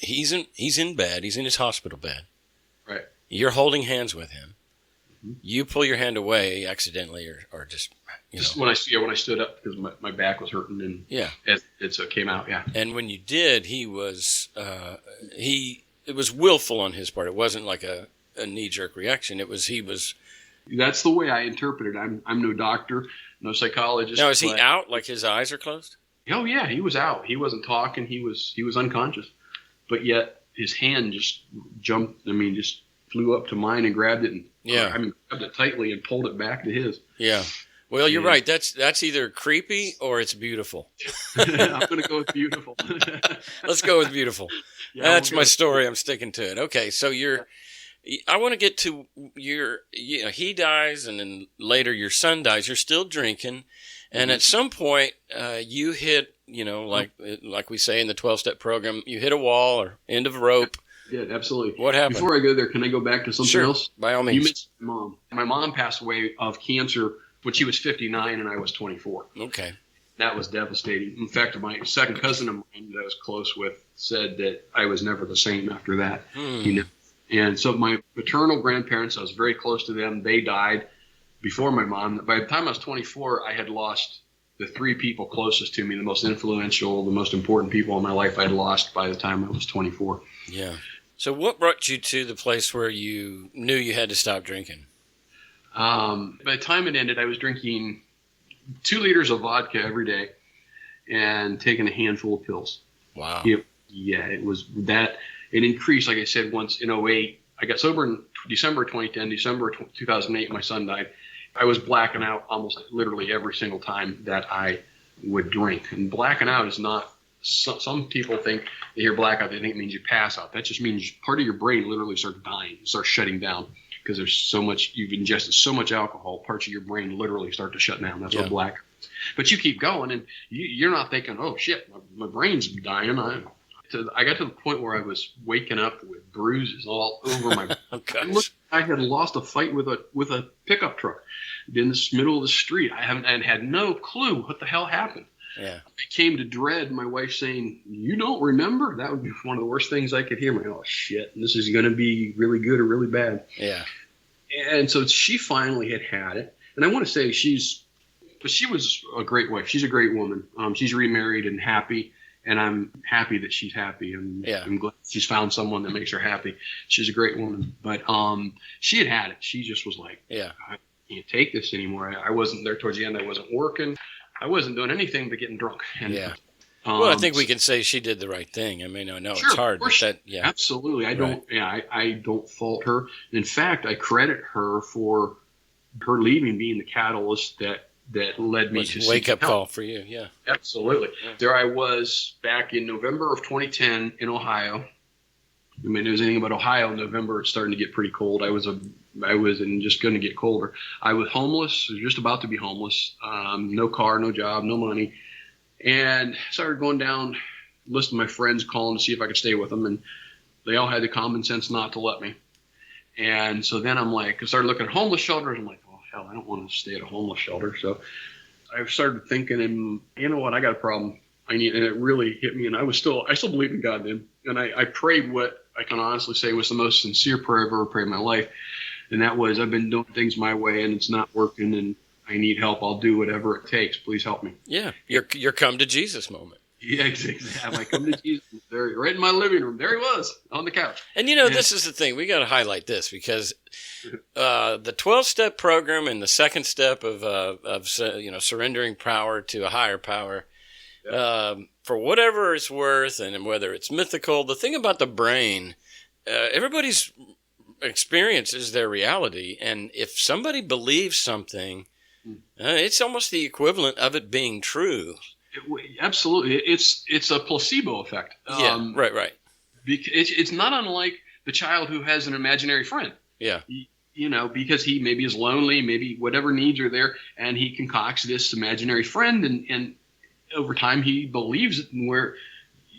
in bed. He's in his hospital bed. Right. You're holding hands with him. Mm-hmm. You pull your hand away accidentally, or just when I stood up, because my back was hurting, and it came out. Yeah. And when you did, it was willful on his part. It wasn't like a knee-jerk reaction. He was. That's the way I interpret it. I'm no doctor, no psychologist. Now, is he out? Like his eyes are closed? Oh yeah, he was out. He wasn't talking. He was unconscious, but yet his hand just jumped. just flew up to mine and grabbed it, and grabbed it tightly and pulled it back to his. Yeah. Well, you're right. That's either creepy or it's beautiful. I'm going to go with beautiful. Let's go with beautiful. Yeah, that's my story. I'm sticking to it. Okay, so I want to get to he dies, and then later your son dies. You're still drinking, and at some point you hit, like we say in the 12-step program, you hit a wall or end of a rope. Yeah, absolutely. What happened? Before I go there, can I go back to something else? By all means. You mentioned my mom. My mom passed away of cancer when she was 59 and I was 24. Okay. That was devastating. In fact, my second cousin of mine that I was close with said that I was never the same after that. And so my maternal grandparents, I was very close to them. They died before my mom. By the time I was 24, I had lost the three people closest to me, the most influential, the most important people in my life I'd lost by the time I was 24. Yeah. So what brought you to the place where you knew you had to stop drinking? By the time it ended, I was drinking 2 liters of vodka every day and taking a handful of pills. Wow. It was that. It increased, like I said, once in 2008. I got sober in December 2010, December 2008, my son died. I was blacking out almost literally every single time that I would drink. And blacking out is not, some people think they hear blackout, they think it means you pass out. That just means part of your brain literally starts dying, starts shutting down. Because there's so much, you've ingested so much alcohol, parts of your brain literally start to shut down. That's what black. But you keep going, and you're not thinking, oh shit, my brain's dying. I got to the point where I was waking up with bruises all over my. I had lost a fight with a pickup truck in the middle of the street. I had no clue what the hell happened. Yeah. I came to dread my wife saying, "You don't remember?" That would be one of the worst things I could hear. Oh shit, this is going to be really good or really bad. Yeah. And so she finally had it. And I want to say she was a great wife. She's a great woman. She's remarried and happy. And I'm happy that she's happy. And I'm glad she's found someone that makes her happy. She's a great woman. But she had it. She just was like, I can't take this anymore. I wasn't there towards the end. I wasn't working. I wasn't doing anything but getting drunk. And, well, I think we can say she did the right thing. I mean, I know it's hard, but absolutely. I don't fault her. In fact, I credit her for her leaving being the catalyst that led me to wake up call for you. Yeah, absolutely. Yeah. There I was back in November of 2010 in Ohio. I mean, there's anything about Ohio in November, it's starting to get pretty cold. I was just going to get colder. I was homeless, just about to be homeless. No car, no job, no money. And started going down, listing my friends, calling to see if I could stay with them. And they all had the common sense not to let me. And so then I started looking at homeless shelters. I'm like, oh, hell, I don't want to stay at a homeless shelter. So I started thinking, and you know what, I got a problem. And it really hit me. And I still believe in God then. And I prayed what I can honestly say was the most sincere prayer I've ever prayed in my life. And that was, I've been doing things my way and it's not working and I need help. I'll do whatever it takes. Please help me. Yeah. Your come to Jesus moment. Yeah, exactly. I come to Jesus there, right in my living room. There he was on the couch. And this is the thing. We got to highlight this because the 12-step program and the second step of surrendering power to a higher power, for whatever it's worth, and whether it's mythical, the thing about the brain, everybody's experience is their reality. And if somebody believes something, it's almost the equivalent of it being true. Absolutely. It's a placebo effect. Right. It's not unlike the child who has an imaginary friend. Yeah. Because he maybe is lonely, maybe whatever needs are there, and he concocts this imaginary friend, and over time he believes it, and where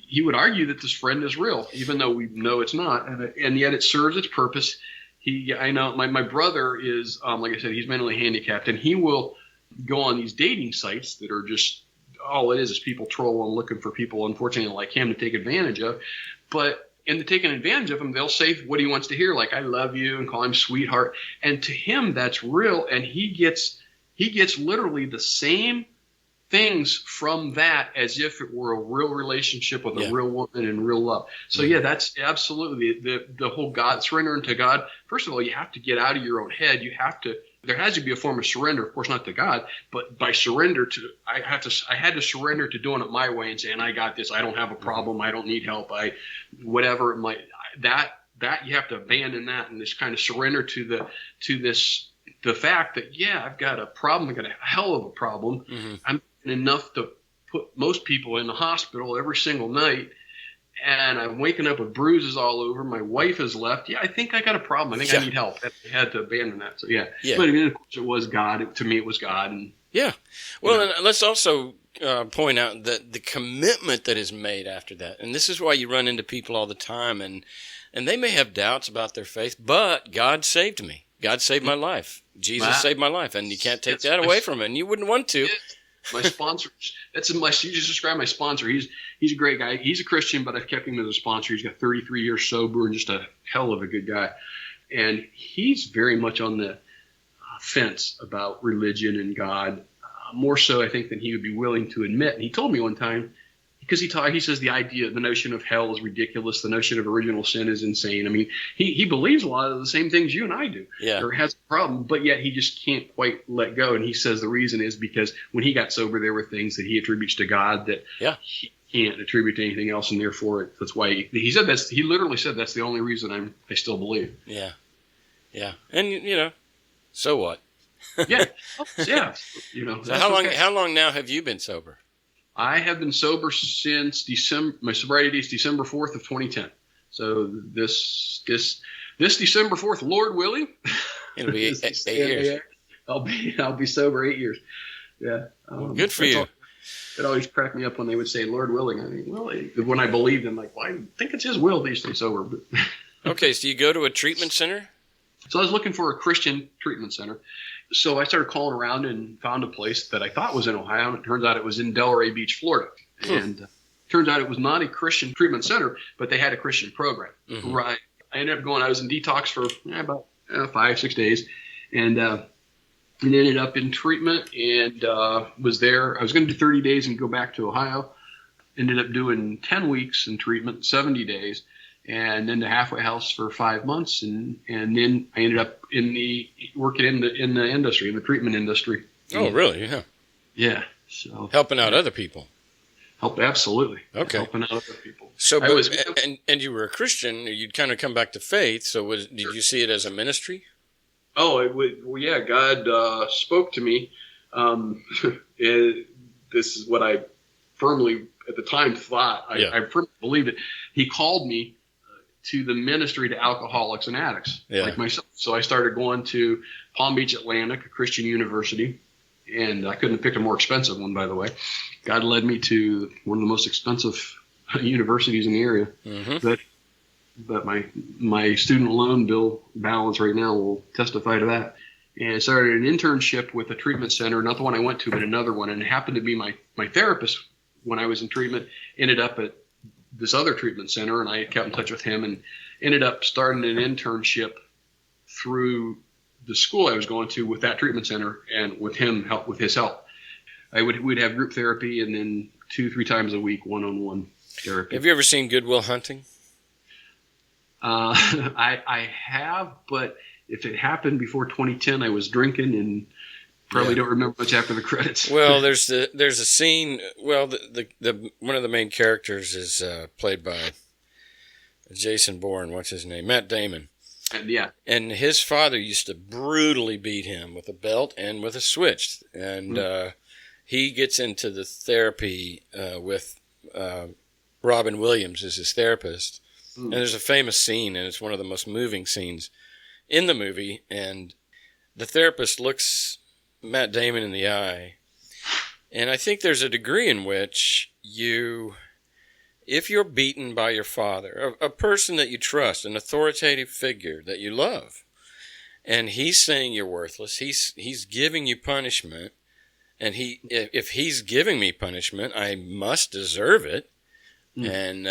he would argue that this friend is real, even though we know it's not, and yet it serves its purpose. I know my brother is, like I said, he's mentally handicapped, and he will go on these dating sites that are just, all it is people trolling, looking for people, unfortunately, like him to take advantage of. But in the taking advantage of him, they'll say what he wants to hear, like, I love you, and call him sweetheart. And to him, that's real. And he gets literally the same things from that as if it were a real relationship with a real woman and real love. So that's absolutely the whole God, surrendering to God. First of all, you have to get out of your own head. There has to be a form of surrender, of course, not to God, but by surrender I had to surrender to doing it my way and saying, I got this. I don't have a problem. I don't need help. Whatever it might, that you have to abandon that and just kind of surrender to the fact that, I've got a problem. I've got a hell of a problem. Mm-hmm. I'm enough to put most people in the hospital every single night. And I'm waking up with bruises all over. My wife has left. I think I got a problem. I think I need help. I had to abandon that. So, But I mean, of course, it was God. To me, it was God. And, Well, and let's also point out that the commitment that is made after that. And this is why you run into people all the time. And they may have doubts about their faith, but God saved me. God saved my life. Jesus saved my life, and you can't take that away from it, and you wouldn't want to. My sponsor, you just described my sponsor. He's a great guy. He's a Christian, but I've kept him as a sponsor. He's got 33 years sober and just a hell of a good guy. And he's very much on the fence about religion and God, more so, I think, than he would be willing to admit. And he told me one time, because he says the notion of hell is ridiculous. The notion of original sin is insane. I mean, he believes a lot of the same things you and I do. Yeah. Or has a problem, but yet he just can't quite let go. And he says the reason is because when he got sober, there were things that he attributes to God that he can't attribute to anything else, and therefore that's why he literally said that's the only reason I still believe. Yeah. Yeah. And so what? Yeah. Yeah. So how long now have you been sober? I have been sober since December. My sobriety date is December 4th of 2010. So this December 4th, Lord willing, it'll be 8 years. I'll be sober 8 years. Yeah. Good for you. It always cracked me up when they would say Lord willing. I mean, well, when I believed them, like, well, I think it's His will to stay sober. But okay, so you go to a treatment center? So I was looking for a Christian treatment center. So I started calling around and found a place that I thought was in Ohio, and it turns out it was in Delray Beach, Florida. And turns out it was not a Christian treatment center, but they had a Christian program. Mm-hmm. Right. I ended up going. I was in detox for about 5-6 days, and ended up in treatment and was there. I was going to do 30 days and go back to Ohio. Ended up doing 10 weeks in treatment, 70 days. And then the halfway house for 5 months, and then I ended up working in the industry, in the treatment industry. Oh, really? Yeah. Yeah. So helping out other people. Absolutely. Okay. Helping out other people. So, and you were a Christian. You'd kind of come back to faith. So, did you see it as a ministry? Oh, yeah. God spoke to me. This is what I firmly at the time thought. I firmly believed it. He called me to the ministry to alcoholics and addicts like myself. So I started going to Palm Beach Atlantic, a Christian university, and I couldn't have picked a more expensive one, by the way. God led me to one of the most expensive universities in the area. Mm-hmm. But my student loan bill balance right now will testify to that. And I started an internship with a treatment center, not the one I went to, but another one. And it happened to be my therapist when I was in treatment, ended up at this other treatment center, and I kept in touch with him and ended up starting an internship through the school I was going to with that treatment center, and with his help. We'd have group therapy, and then 2-3 times a week, one-on-one therapy. Have you ever seen Good Will Hunting? I have, but if it happened before 2010, I was drinking and probably don't remember much after the credits. Well, there's a scene. Well, the one of the main characters is played by Jason Bourne. What's his name? Matt Damon. And his father used to brutally beat him with a belt and with a switch. And he gets into the therapy with Robin Williams as his therapist. And there's a famous scene, and it's one of the most moving scenes in the movie. And the therapist looks Matt Damon in the eye, and I think there's a degree in which if you're beaten by your father, a person that you trust, an authoritative figure that you love, and he's saying you're worthless, he's giving you punishment, and if he's giving me punishment, I must deserve it, and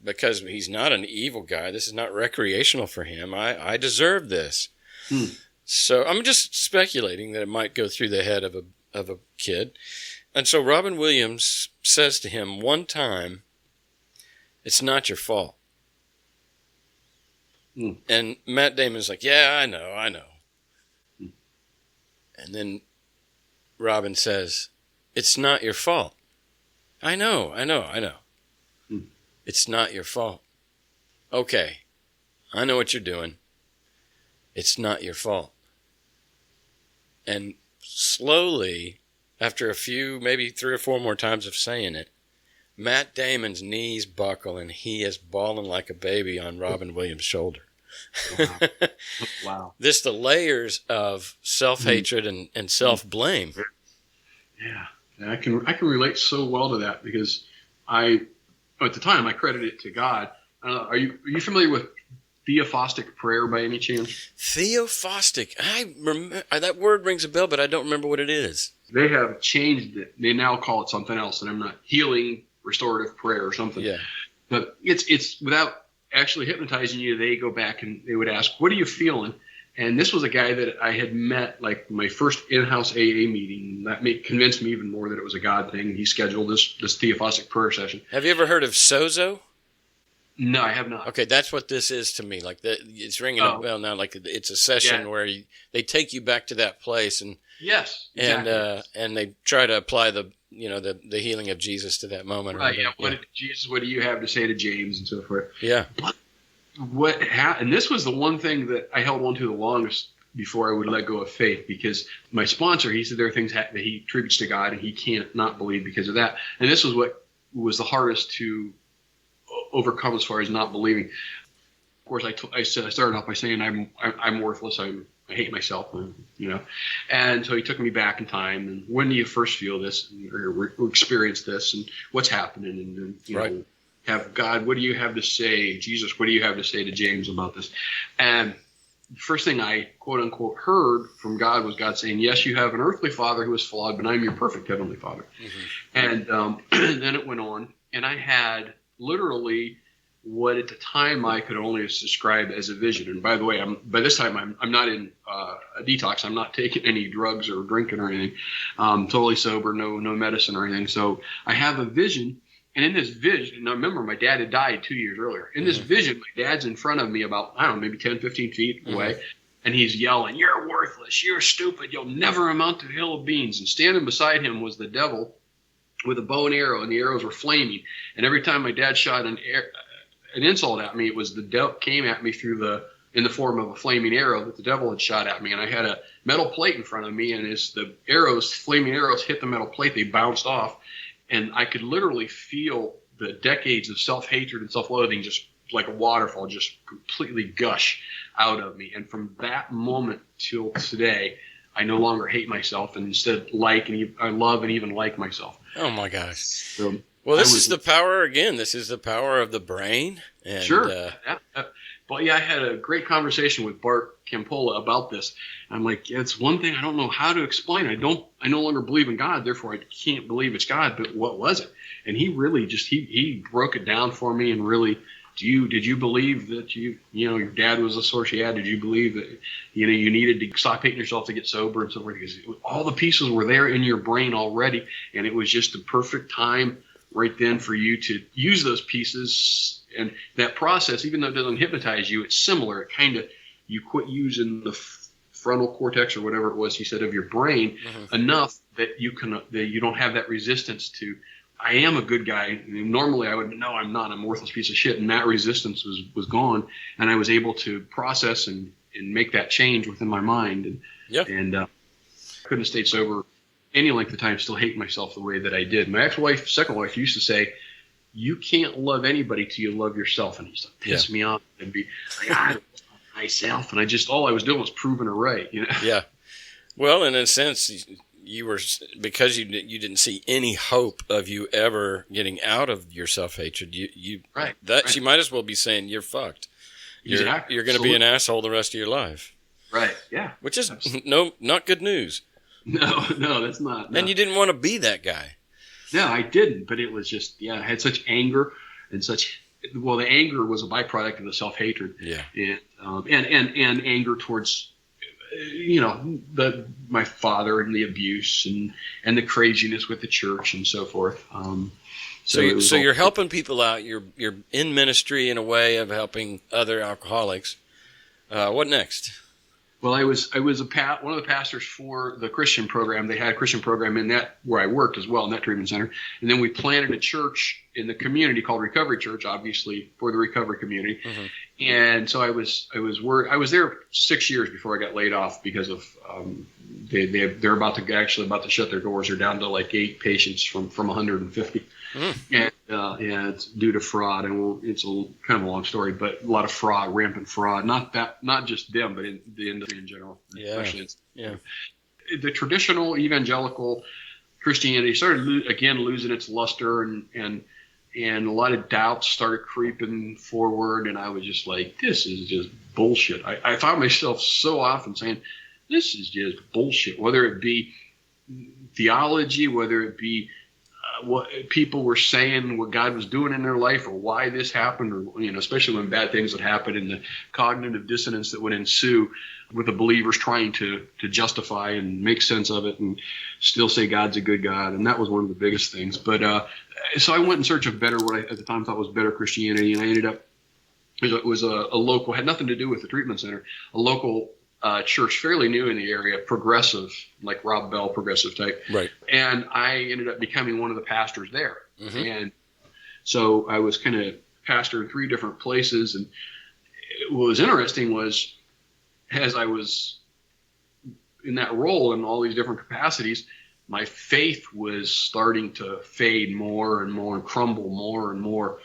because he's not an evil guy, this is not recreational for him, I deserve this. So I'm just speculating that it might go through the head of a kid. And so Robin Williams says to him one time, "It's not your fault." And Matt Damon's like, "Yeah, I know. And then Robin says, "It's not your fault." I know. It's not your fault. Okay, I know what you're doing. It's not your fault. And slowly, after a few, maybe 3 or 4 more times of saying it, Matt Damon's knees buckle and he is bawling like a baby on Robin Williams' shoulder. Wow. This the layers of self-hatred and self-blame. Yeah. And I can relate so well to that because at the time I credited it to God. Are you familiar with theophostic prayer by any chance? Theophostic. I remember that word rings a bell, but I don't remember what it is. They have changed it. They now call it something else, and I'm not healing restorative prayer or something. Yeah. But it's without actually hypnotizing you. They go back and they would ask, "What are you feeling?" And this was a guy that I had met, like my first in-house AA meeting. That convinced me even more that it was a God thing. He scheduled this theophostic prayer session. Have you ever heard of sozo? No, I have not. Okay, that's what this is to me. Like it's ringing a bell now. Like it's a session where they take you back to that place, and yes, exactly. and they try to apply the healing of Jesus to that moment. Right. Yeah. Jesus, what do you have to say to James and so forth? Yeah. But and this was the one thing that I held on to the longest before I would let go of faith, because my sponsor, he said there are things that he attributes to God and he can't not believe because of that. And this was what was the hardest to overcome as far as not believing. Of course, I started off by saying I'm worthless. I hate myself, And so he took me back in time. And when do you first feel this or experience this, and what's happening? And right. Have God, what do you have to say? Jesus, what do you have to say to James about this? And the first thing I, quote unquote, heard from God was God saying, yes, you have an earthly father who is flawed, but I'm your perfect heavenly father. Mm-hmm. And then it went on, and I had literally what at the time I could only describe as a vision. And by the way, by this time I'm not in a detox. I'm not taking any drugs or drinking or anything. Totally sober, no medicine or anything. So I have a vision. And in this vision, and I remember my dad had died 2 years earlier. In this vision, my dad's in front of me about, I don't know, maybe 10, 15 feet away. And he's yelling, you're worthless, you're stupid, you'll never amount to a hill of beans. And standing beside him was the devil with a bow and arrow, and the arrows were flaming. And every time my dad shot an insult at me, it was the devil came at me in the form of a flaming arrow that the devil had shot at me. And I had a metal plate in front of me, and as the flaming arrows hit the metal plate, they bounced off. And I could literally feel the decades of self-hatred and self-loathing just like a waterfall just completely gush out of me. And from that moment till today, I no longer hate myself, and instead I love and even like myself. Oh, my gosh. So well, this is the power, again, this is the power of the brain. And, sure. But yeah, I had a great conversation with Bart Campola about this. I'm like, it's one thing I don't know how to explain. I no longer believe in God, therefore I can't believe it's God. But what was it? And he really just he broke it down for me. And really, did you believe that your dad was the source you had? Did you believe that you needed to stop hating yourself to get sober and so forth? Because all the pieces were there in your brain already, and it was just the perfect time right then for you to use those pieces. And that process, even though it doesn't hypnotize you, it's similar. It kind of, you quit using the frontal cortex or whatever it was he said of your brain enough that you don't have that resistance to, I am a good guy. Normally I would, no, I'm not. I'm a worthless piece of shit. And that resistance was gone. And I was able to process and make that change within my mind. And I couldn't have stayed sober any length of time, still hate myself the way that I did. My second wife used to say, you can't love anybody till you love yourself. And he used to piss me off and be like, I love myself. And all I was doing was proving her right. Yeah. Well, in a sense, you were, because you didn't see any hope of you ever getting out of your self-hatred. You might as well be saying you're fucked. You're going to be an asshole the rest of your life. Right. Yeah. Which is not good news. No, that's not. No. And you didn't want to be that guy. No, I didn't. But it was just, I had such anger and the anger was a byproduct of the self-hatred. Yeah. And anger towards, my father and the abuse and the craziness with the church and so forth. So you're helping people out. You're in ministry in a way of helping other alcoholics. What next? Well, I was one of the pastors for the Christian program. They had a Christian program in that where I worked as well in that treatment center. And then we planted a church in the community called Recovery Church, obviously for the recovery community. Mm-hmm. And so I was there 6 years before I got laid off because of they're about to shut their doors. They're down to like 8 patients from 150. And it's due to fraud, and it's kind of a long story, but a lot of fraud, rampant fraud. Not just them, but in the industry in general. Yeah. Especially the traditional evangelical Christianity started losing its luster, and and a lot of doubts started creeping forward, and I was just like, this is just bullshit. I found myself so often saying, this is just bullshit, whether it be theology, whether it be what people were saying, what God was doing in their life, or why this happened, or especially when bad things would happen, and the cognitive dissonance that would ensue with the believers trying to justify and make sense of it, and still say God's a good God, and that was one of the biggest things. But so I went in search of better, what I at the time thought was better Christianity, and I ended up it was a local, had nothing to do with the treatment center, a local church, fairly new in the area, progressive, like Rob Bell, progressive type. Right. And I ended up becoming one of the pastors there. Mm-hmm. And so I was kind of pastor in 3 different places. And what was interesting was, as I was in that role in all these different capacities, my faith was starting to fade more and more and crumble more and more.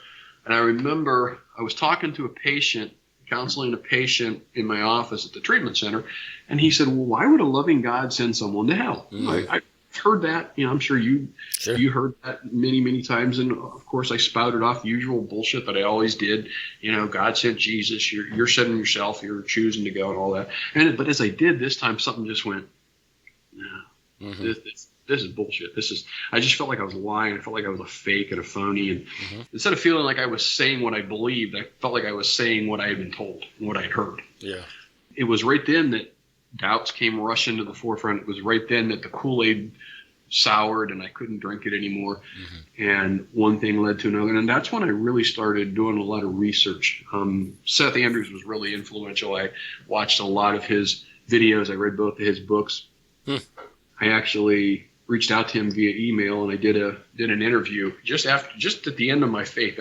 And I remember I was talking to a patient, counseling a patient in my office at the treatment center, and he said, well, why would a loving God send someone to hell? Mm-hmm. I've heard that. I'm sure you heard that many, many times. And of course I spouted off the usual bullshit that I always did. God sent Jesus, you're sending yourself, you're choosing to go, and all that. But as I did this time, something just went, no, mm-hmm. This is bullshit. I just felt like I was lying. I felt like I was a fake and a phony. And mm-hmm. instead of feeling like I was saying what I believed, I felt like I was saying what I had been told and what I had heard. Yeah. It was right then that doubts came rushing to the forefront. It was right then that the Kool-Aid soured and I couldn't drink it anymore. Mm-hmm. And one thing led to another. And that's when I really started doing a lot of research. Seth Andrews was really influential. I watched a lot of his videos. I read both of his books. I actually reached out to him via email, and I did an interview just at the end of my faith,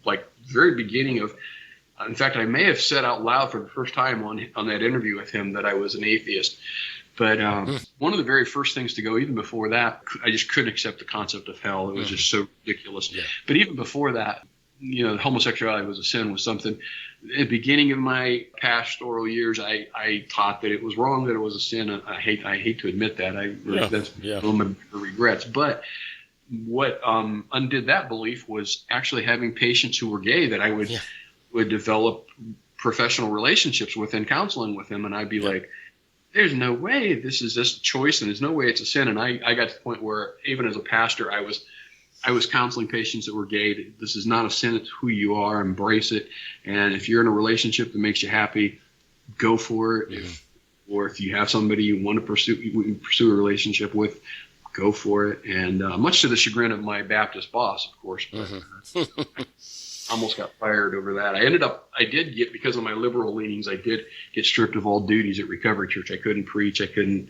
like very beginning of. In fact, I may have said out loud for the first time on that interview with him that I was an atheist. But one of the very first things to go, even before that, I just couldn't accept the concept of hell. It was just so ridiculous. Yeah. But even before that, homosexuality was a sin, was something. At the beginning of my pastoral years, I taught that it was wrong, that it was a sin. I hate to admit that. That's one of my regrets. But what undid that belief was actually having patients who were gay that I would develop professional relationships with and counseling with them, and I'd be like, there's no way this is just a choice, and there's no way it's a sin. And I got to the point where even as a pastor, I was counseling patients that were gay. This is not a sin. It's who you are. Embrace it. And if you're in a relationship that makes you happy, go for it. If you have somebody you want to pursue a relationship with, go for it. And much to the chagrin of my Baptist boss, of course, but almost got fired over that. I did get, because of my liberal leanings, I did get stripped of all duties at Recovery Church. I couldn't preach. I couldn't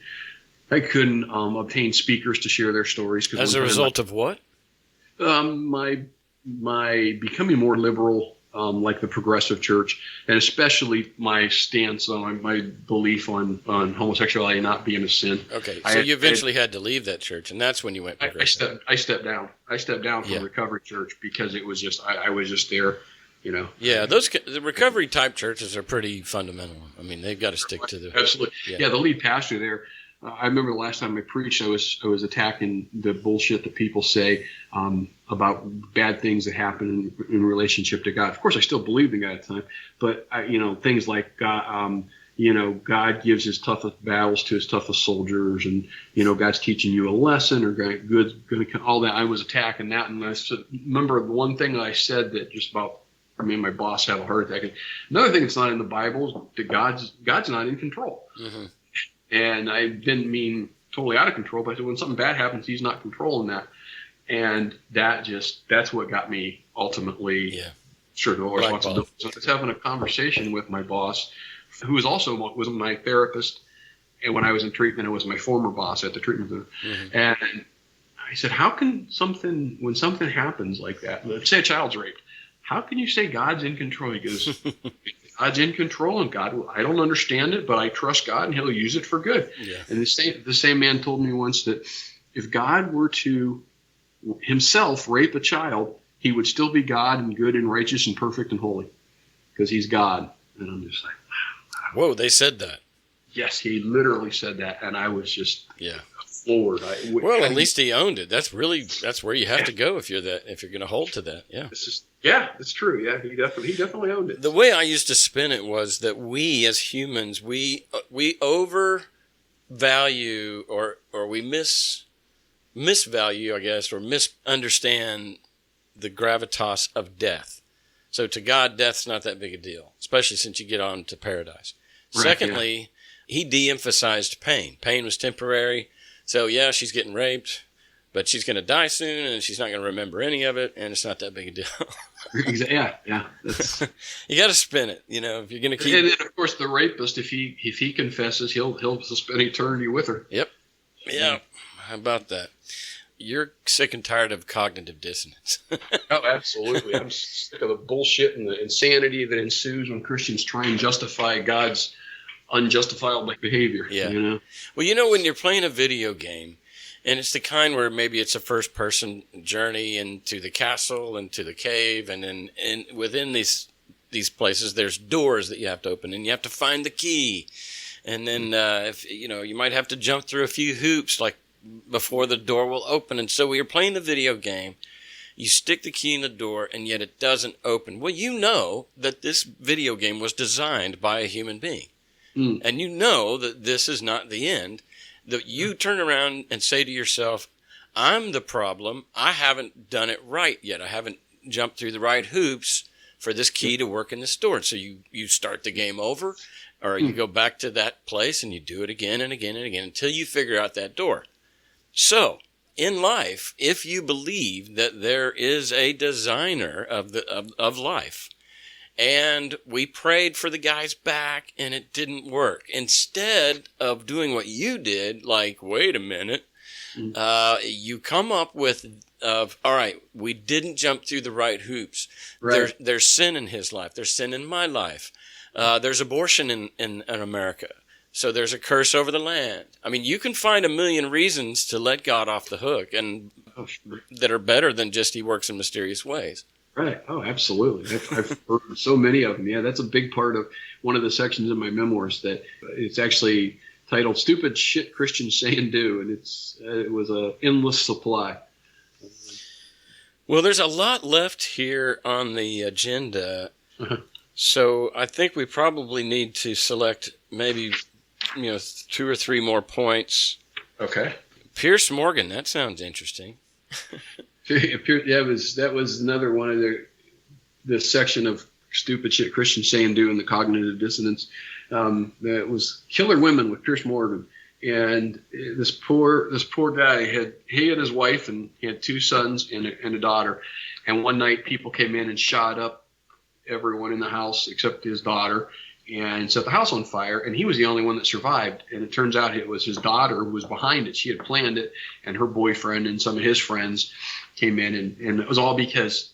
obtain speakers to share their stories. As a result of what? My becoming more liberal, like the progressive church, and especially my stance on my belief on homosexuality not being a sin. Okay, so you eventually had to leave that church, and that's when you went progressive. I stepped down. I stepped down from Recovery Church because it was just I was just there, Yeah, the recovery type churches are pretty fundamental. I mean, they've got to stick to the absolutely. Yeah, the lead pastor there. I remember the last time I preached, I was attacking the bullshit that people say about bad things that happen in relationship to God. Of course, I still believed in God at the time, but things like God, God gives his toughest battles to his toughest soldiers, and God's teaching you a lesson, or God's going to all that. I was attacking that, and I remember the one thing that I said that just about made my boss have a heart attack. Another thing that's not in the Bible is that God's not in control. Mm-hmm. And I didn't mean totally out of control, but I said when something bad happens, he's not controlling that. And that's what got me ultimately sure to responsibility. So I was having a conversation with my boss, who was my therapist. And when I was in treatment, it was my former boss at the treatment center. Mm-hmm. And I said, how can when something happens like that, let's say a child's raped, how can you say God's in control? He goes, God's in control, and God, I don't understand it, but I trust God, and he'll use it for good. Yeah. And the same man told me once that if God were to himself rape a child, he would still be God and good and righteous and perfect and holy, because he's God. And I'm just like, wow. Whoa, they said that. Yes, he literally said that, and I was just floored. Well, at least he owned it. That's where you have to go if you're going to hold to that. Yeah. It's true. Yeah, he definitely owned it. The way I used to spin it was that we as humans, we overvalue or we misvalue, I guess, or misunderstand the gravitas of death. So to God, death's not that big a deal, especially since you get on to paradise. Right, secondly, he de-emphasized pain. Pain was temporary. So yeah, she's getting raped, but she's going to die soon, and she's not going to remember any of it, and it's not that big a deal. Yeah. That's... You got to spin it, if you're going to keep. And then, of course, the rapist, if he confesses, he'll spend eternity with her. Yep. Yeah. How about that? You're sick and tired of cognitive dissonance. Oh, absolutely. I'm sick of the bullshit and the insanity that ensues when Christians try and justify God's unjustifiable behavior. Yeah. Well, when you're playing a video game, and it's the kind where maybe it's a first-person journey into the castle and to the cave, and then within these places, there's doors that you have to open, and you have to find the key. And then, if you might have to jump through a few hoops, like before the door will open. And so when you're playing the video game, you stick the key in the door, and yet it doesn't open. Well, you know that this video game was designed by a human being. Mm. And you know that this is not the end. That you turn around and say to yourself, I'm the problem. I haven't done it right yet. I haven't jumped through the right hoops for this key to work in the store. So you start the game over, or you go back to that place and you do it again and again and again until you figure out that door. So, in life, if you believe that there is a designer of life, and we prayed for the guy's back and it didn't work, instead of doing what you did, like, wait a minute, you come up with, all right, we didn't jump through the right hoops. Right. There's sin in his life. There's sin in my life. There's abortion in America. So there's a curse over the land. I mean, you can find a million reasons to let God off the hook, and that are better than just he works in mysterious ways. Right. Oh, absolutely. I've heard so many of them. Yeah, that's a big part of one of the sections in my memoirs, that it's actually titled "Stupid Shit Christians Say and Do," and it was an endless supply. Well, there's a lot left here on the agenda, so I think we probably need to select maybe 2 or 3 more points. Okay. Pierce Morgan, that sounds interesting. That was another one of the section of stupid shit Christians say and do in the cognitive dissonance. That was Killer Women with Pierce Morgan, and this poor guy he and his wife, and he had 2 sons and a daughter. And one night, people came in and shot up everyone in the house except his daughter, and set the house on fire, and he was the only one that survived. And it turns out it was his daughter who was behind it. She had planned it, and her boyfriend and some of his friends came in, and it was all because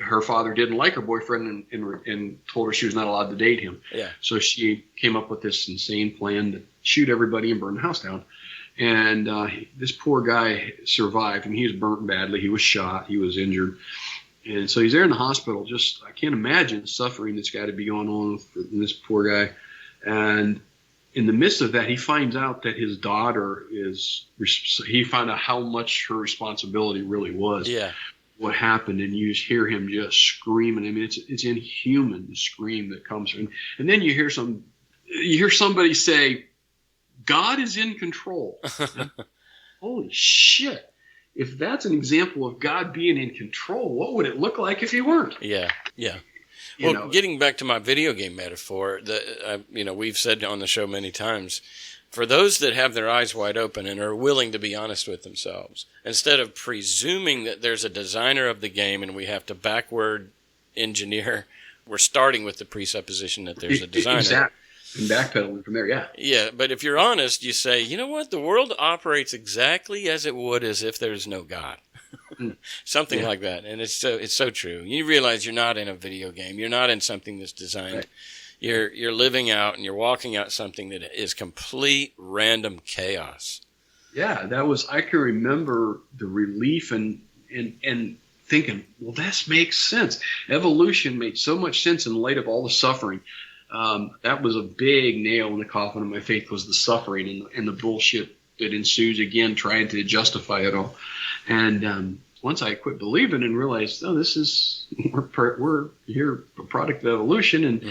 her father didn't like her boyfriend and told her she was not allowed to date him. Yeah. So she came up with this insane plan to shoot everybody and burn the house down. And this poor guy survived, and he was burnt badly. He was shot. He was injured. And so he's there in the hospital. Just, I can't imagine the suffering that's got to be going on with this poor guy. And in the midst of that, he finds out that his daughter he found out how much her responsibility really was. Yeah. What happened, and you just hear him just screaming. I mean, it's inhuman, the scream that comes from. And then you hear somebody say, God is in control. Holy shit. If that's an example of God being in control, what would it look like if he weren't? Yeah. Well, getting back to my video game metaphor, we've said on the show many times, for those that have their eyes wide open and are willing to be honest with themselves, instead of presuming that there's a designer of the game and we have to backward engineer, we're starting with the presupposition that there's a designer. Exactly. And backpedaling from there, yeah. Yeah, but if you're honest, you say, you know what? The world operates exactly as it would as if there's no God. Something like that. And it's so true. You realize you're not in a video game. You're not in something that's designed. Right. You're living out and you're walking out something that is complete random chaos. Yeah, I can remember the relief and thinking, well, this makes sense. Evolution made so much sense in light of all the suffering. That was a big nail in the coffin of my faith, was the suffering and the bullshit that ensues again, trying to justify it all. And once I quit believing and realized, oh, we're here a product of evolution, and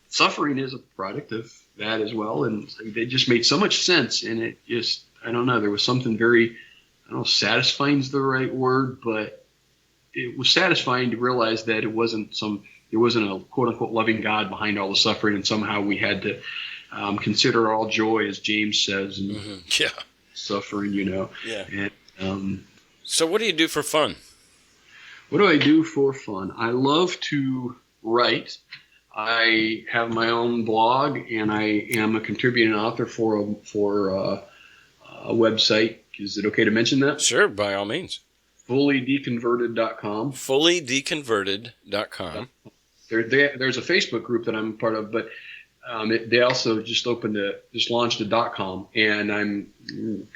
suffering is a product of that as well. And it just made so much sense. And it just, I don't know, there was something very, I don't know, satisfying is the right word, but it was satisfying to realize that there wasn't a quote unquote loving God behind all the suffering, and somehow we had to consider all joy, as James says, and suffering, Yeah. And so what do you do for fun? what do I do for fun? I love to write. I have my own blog, and I am a contributing author for a website. Is it okay to mention that? Sure, by all means. FullyDeconverted.com. FullyDeconverted.com. There's a Facebook group that I'm part of, but they also just launched a .com, and I'm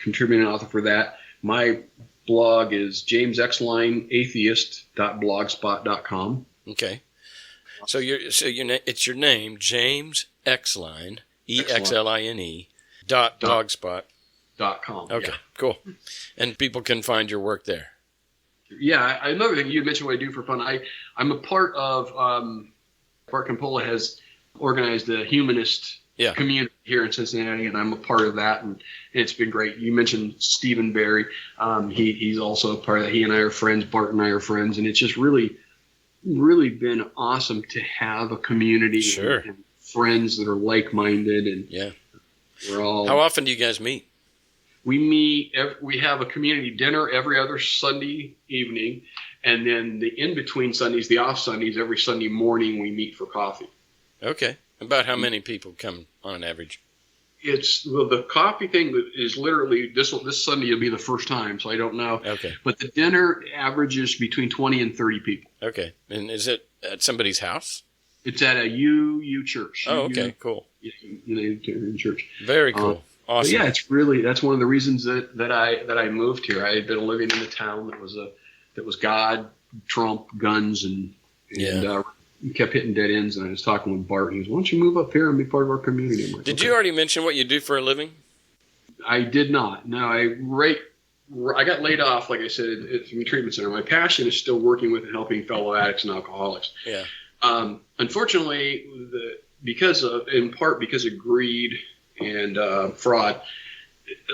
contributing author for that. My blog is James Exline Atheist.blogspot.com. Okay. So it's your name, James Exline, EXLINE .blogspot.com. Okay, yeah. Cool. And people can find your work there. Yeah, another thing you mentioned what I do for fun. I'm a part of Bart Campola has organized a humanist community here in Cincinnati, and I'm a part of that, and it's been great. You mentioned Stephen Barry. He's also a part of that. He and I are friends. Bart and I are friends, and it's just really been awesome to have a community and friends that are like-minded, and we're all. How often do you guys meet? We meet. We have a community dinner every other Sunday evening, and then the in-between Sundays, the off Sundays, every Sunday morning we meet for coffee. Okay. About how many people come on an average? The coffee thing is literally this Sunday will be the first time, so I don't know. Okay. But the dinner averages between 20 and 30 people. Okay. And is it at somebody's house? It's at a UU church. Oh, okay, cool. Unitarian Church. Very cool. Awesome. Yeah, that's one of the reasons that I moved here. I had been living in a town that was God, Trump, guns, and kept hitting dead ends. And I was talking with Bart, and he was, "Why don't you move up here and be part of our community?" I'm like, Did you already mention what you do for a living? I did not. No, I got laid off, like I said, from the treatment center. My passion is still working with and helping fellow addicts and alcoholics. Yeah. Unfortunately, because of greed and fraud,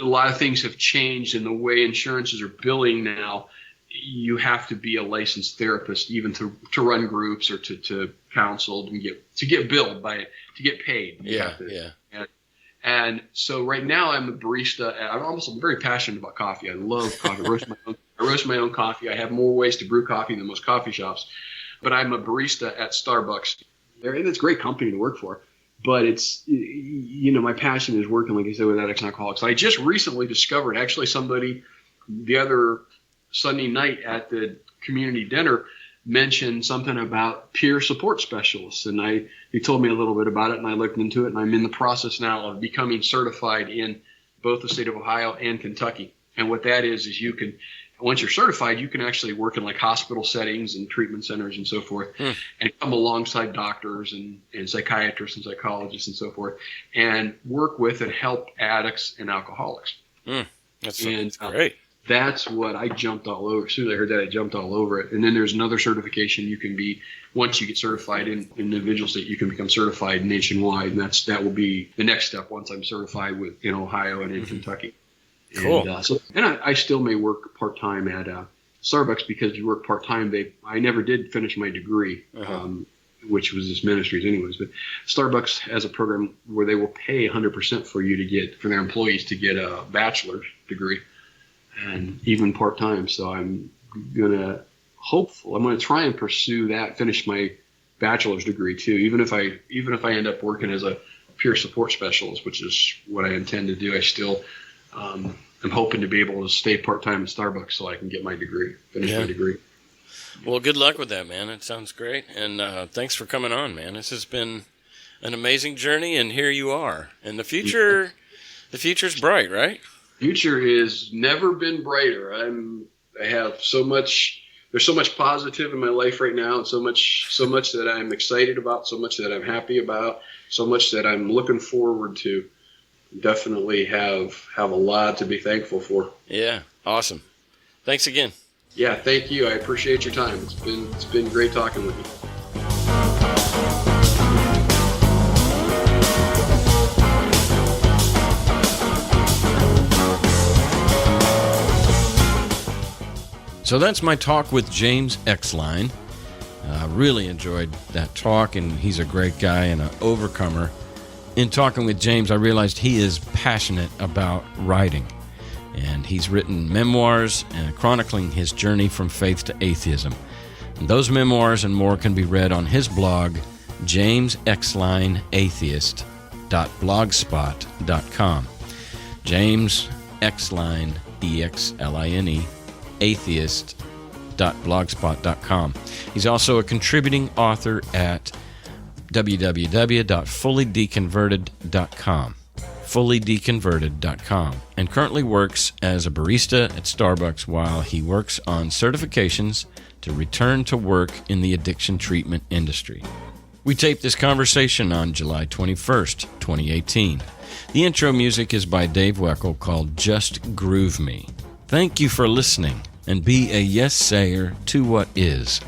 a lot of things have changed in the way insurances are billing now. You have to be a licensed therapist even to run groups or to counsel to get billed to get paid. And so right now I'm a barista. I'm very passionate about coffee. I love coffee. I roast my own coffee. I have more ways to brew coffee than most coffee shops. But I'm a barista at Starbucks. It's a great company to work for. But it's, my passion is working, like I said, with addicts and alcoholics. I just recently discovered, actually, somebody the other Sunday night at the community dinner mentioned something about peer support specialists. And he told me a little bit about it, and I looked into it, and I'm in the process now of becoming certified in both the state of Ohio and Kentucky. And what that is you can, once you're certified, you can actually work in like hospital settings and treatment centers and so forth, and come alongside doctors and psychiatrists and psychologists and so forth, and work with and help addicts and alcoholics. That's great. That's what I jumped all over. As soon as I heard that, I jumped all over it. And then there's another certification you can be, once you get certified in individual state, you can become certified nationwide. And that will be the next step once I'm certified in Ohio and in Kentucky. Cool. And I still may work part-time at Starbucks, because you work part-time. I never did finish my degree, which was this ministries anyways. But Starbucks has a program where they will pay 100% for their employees to get a bachelor's degree, and even part-time. So I'm going to try and pursue that, finish my bachelor's degree too, even if I end up working as a peer support specialist, which is what I intend to do. I still I'm hoping to be able to stay part-time at Starbucks so I can get my degree, finish my degree. Well, good luck with that, man. It sounds great. And thanks for coming on, man. This has been an amazing journey, and here you are. And the future's bright, right? Future has never been brighter. I have so much. There's so much positive in my life right now, and so much that I'm excited about, so much that I'm happy about, so much that I'm looking forward to. definitely have a lot to be thankful for. Yeah, awesome. Thanks again. Yeah, thank you. I appreciate your time. It's been great talking with you. So that's my talk with James Exline. I really enjoyed that talk, and he's a great guy and an overcomer. In talking with James, I realized he is passionate about writing, and he's written memoirs and chronicling his journey from faith to atheism. And those memoirs and more can be read on his blog, jamesexlineatheist.blogspot.com. James Exline, E-X-L-I-N-E, atheist.blogspot.com. He's also a contributing author at www.fullydeconverted.com, and currently works as a barista at Starbucks while he works on certifications to return to work in the addiction treatment industry. We taped this conversation on July 21st, 2018. The intro music is by Dave Weckl called Just Groove Me. Thank you for listening, and be a yes-sayer to what is.